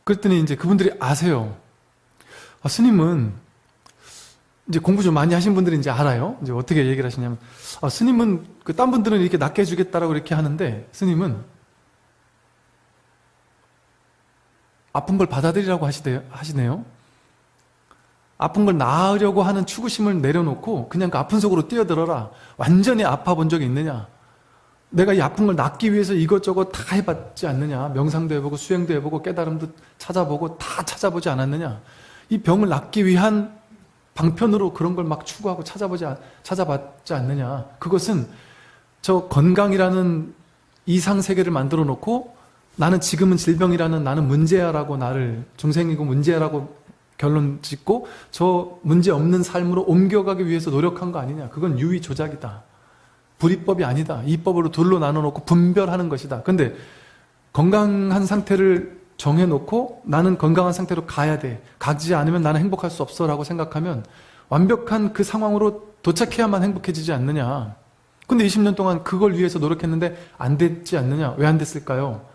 그랬더니 이제 그분들이 아세요. 스님은 이제 공부 좀 많이 하신 분들이 이제 알아요. 이제 어떻게 얘기를 하시냐면, 스님은 그 딴 분들은 이렇게 낫게 해주겠다라고 이렇게 하는데, 스님은 아픈 걸 받아들이라고 하시네요. 아픈 걸 나으려고 하는 추구심을 내려놓고 그냥 그 아픈 속으로 뛰어들어라. 완전히 아파 본 적이 있느냐? 내가 이 아픈 걸 낫기 위해서 이것저것 다 해봤지 않느냐? 명상도 해보고 수행도 해보고 깨달음도 찾아보고 다 찾아보지 않았느냐? 이 병을 낫기 위한 방편으로 그런 걸 막 추구하고 찾아봤지 않느냐. 그것은 저 건강이라는 이상세계를 만들어 놓고 나는 지금은 질병이라는 나는 문제야라고 나를 중생이고 문제야라고 결론 짓고 저 문제 없는 삶으로 옮겨가기 위해서 노력한 거 아니냐. 그건 유의 조작이다. 불이법이 아니다. 이법으로 둘로 나눠 놓고 분별하는 것이다. 근데 건강한 상태를 정해놓고 나는 건강한 상태로 가야 돼. 가지 않으면 나는 행복할 수 없어 라고 생각하면 완벽한 그 상황으로 도착해야만 행복해지지 않느냐. 근데 20년 동안 그걸 위해서 노력했는데 안 됐지 않느냐. 왜 안 됐을까요?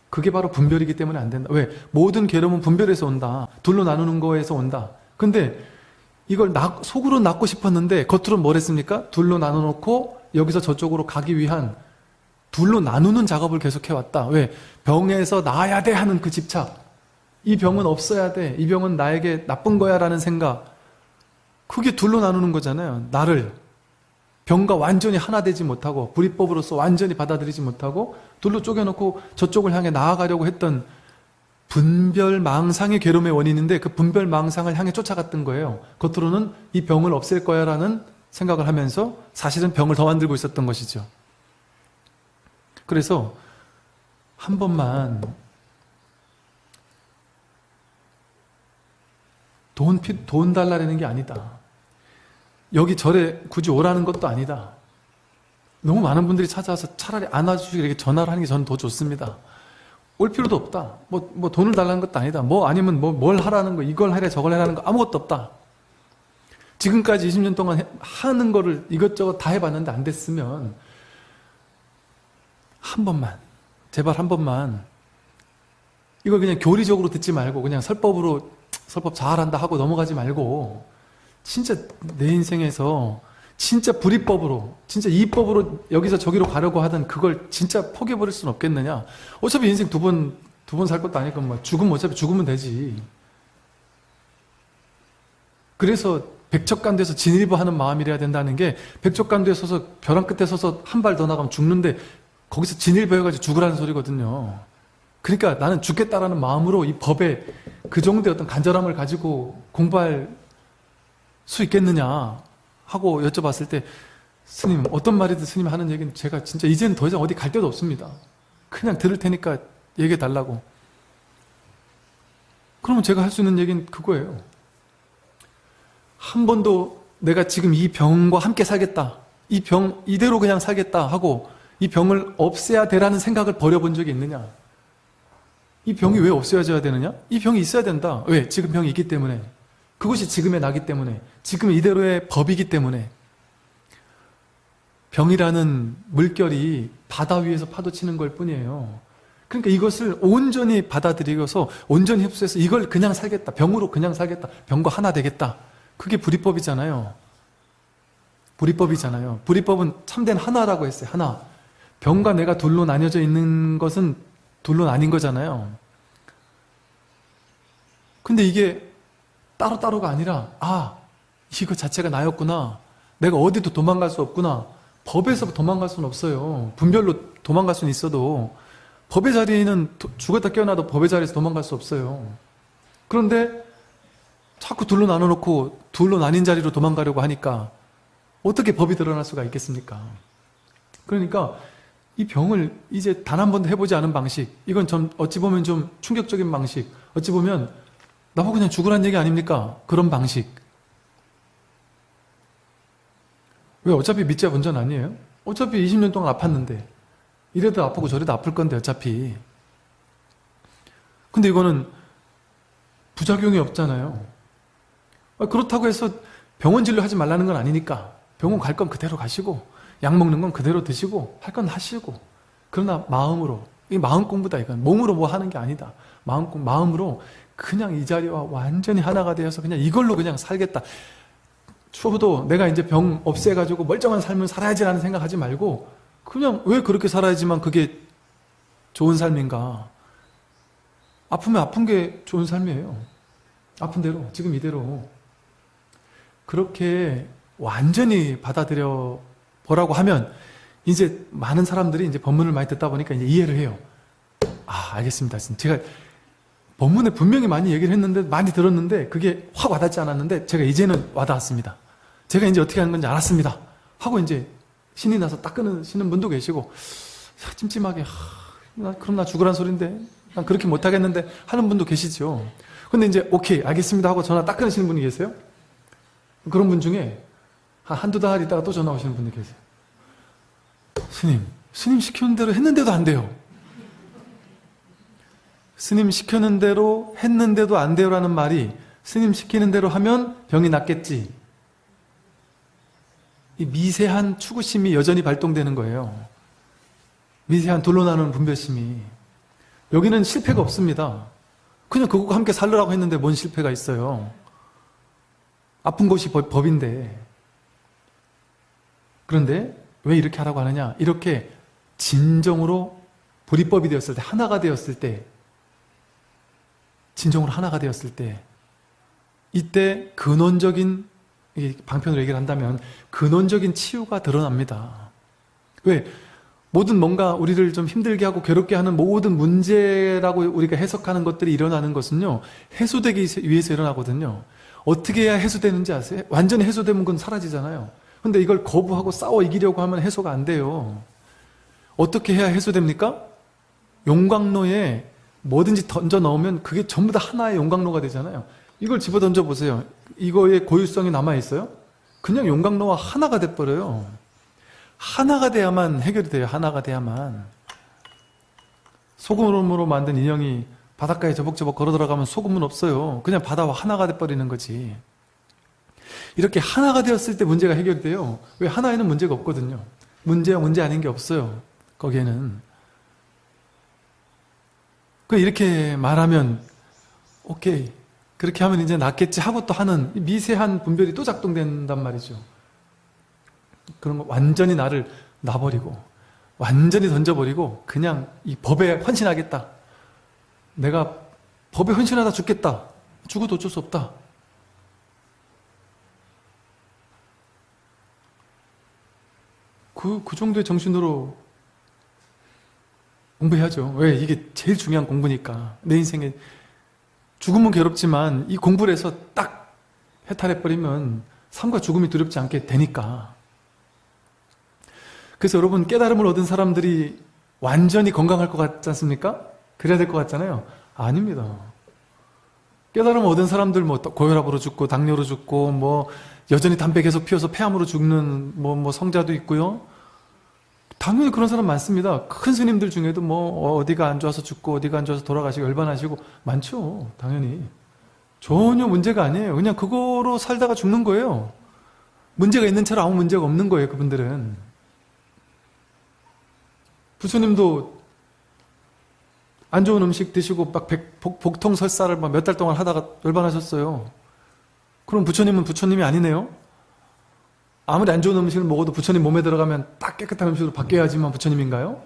그게 바로 분별이기 때문에 안 된다. 왜? 모든 괴로움은 분별에서 온다. 둘로 나누는 거에서 온다. 근데 이걸 속으로 낫고 싶었는데 겉으로 뭘 했습니까? 둘로 나눠놓고 여기서 저쪽으로 가기 위한 둘로 나누는 작업을 계속해왔다. 왜? 병에서 나아야 돼 하는 그 집착. 이 병은 없어야 돼. 이 병은 나에게 나쁜 거야 라는 생각. 그게 둘로 나누는 거잖아요. 나를 병과 완전히 하나 되지 못하고 불이법으로서 완전히 받아들이지 못하고 둘로 쪼개놓고 저쪽을 향해 나아가려고 했던 분별망상의 괴로움의 원인인데 그 분별망상을 향해 쫓아갔던 거예요. 겉으로는 이 병을 없앨 거야 라는 생각을 하면서 사실은 병을 더 만들고 있었던 것이죠. 그래서 한 번만 돈 달라는 게 아니다. 여기 절에 굳이 오라는 것도 아니다. 너무 많은 분들이 찾아와서 차라리 안아주시고 이렇게 전화를 하는 게 저는 더 좋습니다. 올 필요도 없다. 뭐 돈을 달라는 것도 아니다. 아니면 뭘 하라는 거, 이걸 하래 저걸 하라는 거 아무것도 없다. 지금까지 20년 동안 하는 거를 이것저것 다 해봤는데 안 됐으면 한 번만, 제발 한 번만 이걸 그냥 교리적으로 듣지 말고 그냥 설법 잘한다 하고 넘어가지 말고 진짜 내 인생에서 진짜 불이법으로 진짜 이법으로 여기서 저기로 가려고 하던 그걸 진짜 포기해버릴 수는 없겠느냐. 어차피 인생 두 번 살 것도 아니고 죽으면 어차피 죽으면 되지. 그래서 백척간도에서 진일보하는 마음이래야 된다는 게 백척간도에 서서 벼랑 끝에 서서 한 발 더 나가면 죽는데 거기서 진일보해가지고 죽으라는 소리거든요. 그러니까 나는 죽겠다라는 마음으로 이 법에 그 정도의 어떤 간절함을 가지고 공부할 수 있겠느냐 하고 여쭤봤을 때 스님 어떤 말이든 스님이 하는 얘기는 제가 진짜 이제는 더 이상 어디 갈 데도 없습니다. 그냥 들을 테니까 얘기해 달라고. 그러면 제가 할 수 있는 얘기는 그거예요. 한 번도 내가 지금 이 병과 함께 살겠다, 이 병 이대로 그냥 살겠다 하고 이 병을 없애야 되라는 생각을 버려본 적이 있느냐? 이 병이 왜 없어져야 되느냐? 이 병이 있어야 된다. 왜? 지금 병이 있기 때문에. 그것이 지금의 나기 때문에. 지금 이대로의 법이기 때문에. 병이라는 물결이 바다 위에서 파도치는 걸 뿐이에요. 그러니까 이것을 온전히 받아들이고서 온전히 흡수해서 이걸 그냥 살겠다. 병으로 그냥 살겠다. 병과 하나 되겠다. 그게 불이법이잖아요. 불이법이잖아요. 불이법은 참된 하나라고 했어요. 하나. 병과 내가 둘로 나뉘어져 있는 것은 둘로 나뉜 거잖아요. 근데 이게 따로따로가 아니라 이거 자체가 나였구나. 내가 어디도 도망갈 수 없구나. 법에서 도망갈 수는 없어요. 분별로 도망갈 수는 있어도 법의 자리에는 죽었다 깨어나도 법의 자리에서 도망갈 수 없어요. 그런데 자꾸 둘로 나눠놓고 둘로 나뉜 자리로 도망가려고 하니까 어떻게 법이 드러날 수가 있겠습니까? 그러니까 이 병을 이제 단 한 번도 해보지 않은 방식, 이건 좀 어찌 보면 좀 충격적인 방식, 어찌 보면 나보고 그냥 죽으란 얘기 아닙니까? 그런 방식. 왜? 어차피 밑잡 운전 아니에요? 어차피 20년 동안 아팠는데 이래도 아프고 저래도 아플 건데 어차피. 근데 이거는 부작용이 없잖아요. 그렇다고 해서 병원 진료하지 말라는 건 아니니까 병원 갈 건 그대로 가시고 약 먹는 건 그대로 드시고 할 건 하시고, 그러나 마음으로, 이 마음 공부다. 이건 몸으로 뭐 하는 게 아니다. 마음으로 그냥 이 자리와 완전히 하나가 되어서 그냥 이걸로 그냥 살겠다. 추후도 내가 이제 병 없애가지고 멀쩡한 삶을 살아야지라는 생각하지 말고 그냥 왜 그렇게 살아야지만 그게 좋은 삶인가. 아프면 아픈 게 좋은 삶이에요. 아픈 대로, 지금 이대로. 그렇게 완전히 받아들여 보라고 하면 이제 많은 사람들이 이제 법문을 많이 듣다 보니까 이제 이해를 해요. 알겠습니다. 제가 법문에 분명히 많이 얘기를 했는데, 많이 들었는데 그게 확 와닿지 않았는데 제가 이제는 와닿았습니다. 제가 이제 어떻게 하는 건지 알았습니다. 하고 이제 신이 나서 딱 끊으시는 분도 계시고, 찜찜하게 그럼 나 죽으란 소린데 난 그렇게 못하겠는데 하는 분도 계시죠. 근데 이제 오케이 알겠습니다 하고 전화 딱 끊으시는 분이 계세요. 그런 분 중에 한두 달 있다가 또 전화 오시는 분이 계세요. 스님 시키는 대로 했는데도 안 돼요. 스님 시키는 대로 했는데도 안 돼요라는 말이 스님 시키는 대로 하면 병이 낫겠지. 이 미세한 추구심이 여전히 발동되는 거예요. 미세한 둘로 나누는 분별심이. 여기는 실패가 없습니다. 그냥 그거와 함께 살으라고 했는데 뭔 실패가 있어요. 아픈 것이 법인데. 그런데 왜 이렇게 하라고 하느냐? 이렇게 진정으로 불이법이 되었을 때, 하나가 되었을 때, 진정으로 하나가 되었을 때, 이때 근원적인, 방편으로 얘기를 한다면 근원적인 치유가 드러납니다. 왜? 모든 뭔가 우리를 좀 힘들게 하고 괴롭게 하는 모든 문제라고 우리가 해석하는 것들이 일어나는 것은요, 해소되기 위해서 일어나거든요. 어떻게 해야 해소되는지 아세요? 완전히 해소되면 그건 사라지잖아요. 근데 이걸 거부하고 싸워 이기려고 하면 해소가 안 돼요. 어떻게 해야 해소됩니까? 용광로에 뭐든지 던져 넣으면 그게 전부 다 하나의 용광로가 되잖아요. 이걸 집어 던져 보세요. 이거의 고유성이 남아있어요? 그냥 용광로와 하나가 돼버려요. 하나가 돼야만 해결이 돼요. 하나가 돼야만. 소금으로 만든 인형이 바닷가에 저벅저벅 걸어 들어가면 소금은 없어요. 그냥 바다와 하나가 돼버리는 거지. 이렇게 하나가 되었을 때 문제가 해결돼요. 왜? 하나에는 문제가 없거든요. 문제 아닌 게 없어요. 거기에는. 이렇게 말하면 오케이, 그렇게 하면 이제 낫겠지 하고 또 하는 미세한 분별이 또 작동된단 말이죠. 그런 거 완전히 나를 놔버리고 완전히 던져버리고 그냥 이 법에 헌신하겠다. 내가 법에 헌신하다 죽겠다. 죽어도 어쩔 수 없다. 그 정도의 정신으로 공부해야죠. 왜? 이게 제일 중요한 공부니까. 내 인생에 죽음은 괴롭지만 이 공부를 해서 딱 해탈해버리면 삶과 죽음이 두렵지 않게 되니까. 그래서 여러분, 깨달음을 얻은 사람들이 완전히 건강할 것 같지 않습니까? 그래야 될 것 같잖아요. 아닙니다. 깨달음을 얻은 사람들 뭐 고혈압으로 죽고 당뇨로 죽고 뭐 여전히 담배 계속 피워서 폐암으로 죽는 뭐 성자도 있고요. 당연히 그런 사람 많습니다. 큰 스님들 중에도 뭐 어디가 안 좋아서 죽고 어디가 안 좋아서 돌아가시고 열반하시고 많죠. 당연히. 전혀 문제가 아니에요. 그냥 그거로 살다가 죽는 거예요. 문제가 있는 채로 아무 문제가 없는 거예요. 그분들은. 부처님도 안 좋은 음식 드시고 막 복통 설사를 막 몇 달 동안 하다가 열반하셨어요. 그럼 부처님은 부처님이 아니네요? 아무리 안 좋은 음식을 먹어도 부처님 몸에 들어가면 딱 깨끗한 음식으로 바뀌어야지만 부처님인가요?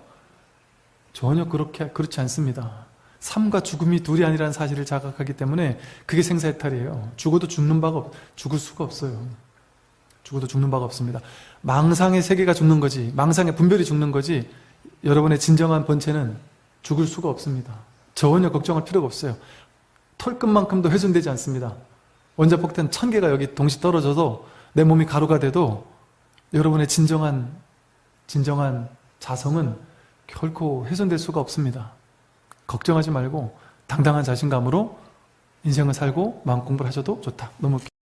전혀 그렇지 않습니다. 삶과 죽음이 둘이 아니라는 사실을 자각하기 때문에 그게 생사해탈이에요. 죽어도 죽을 수가 없어요. 죽어도 죽는 바가 없습니다. 망상의 세계가 죽는 거지, 망상의 분별이 죽는 거지, 여러분의 진정한 본체는 죽을 수가 없습니다. 전혀 걱정할 필요가 없어요. 털끝만큼도 훼손되지 않습니다. 원자폭탄 1000개가 여기 동시 떨어져도 내 몸이 가루가 돼도 여러분의 진정한 자성은 결코 훼손될 수가 없습니다. 걱정하지 말고 당당한 자신감으로 인생을 살고 마음 공부를 하셔도 좋다. 너무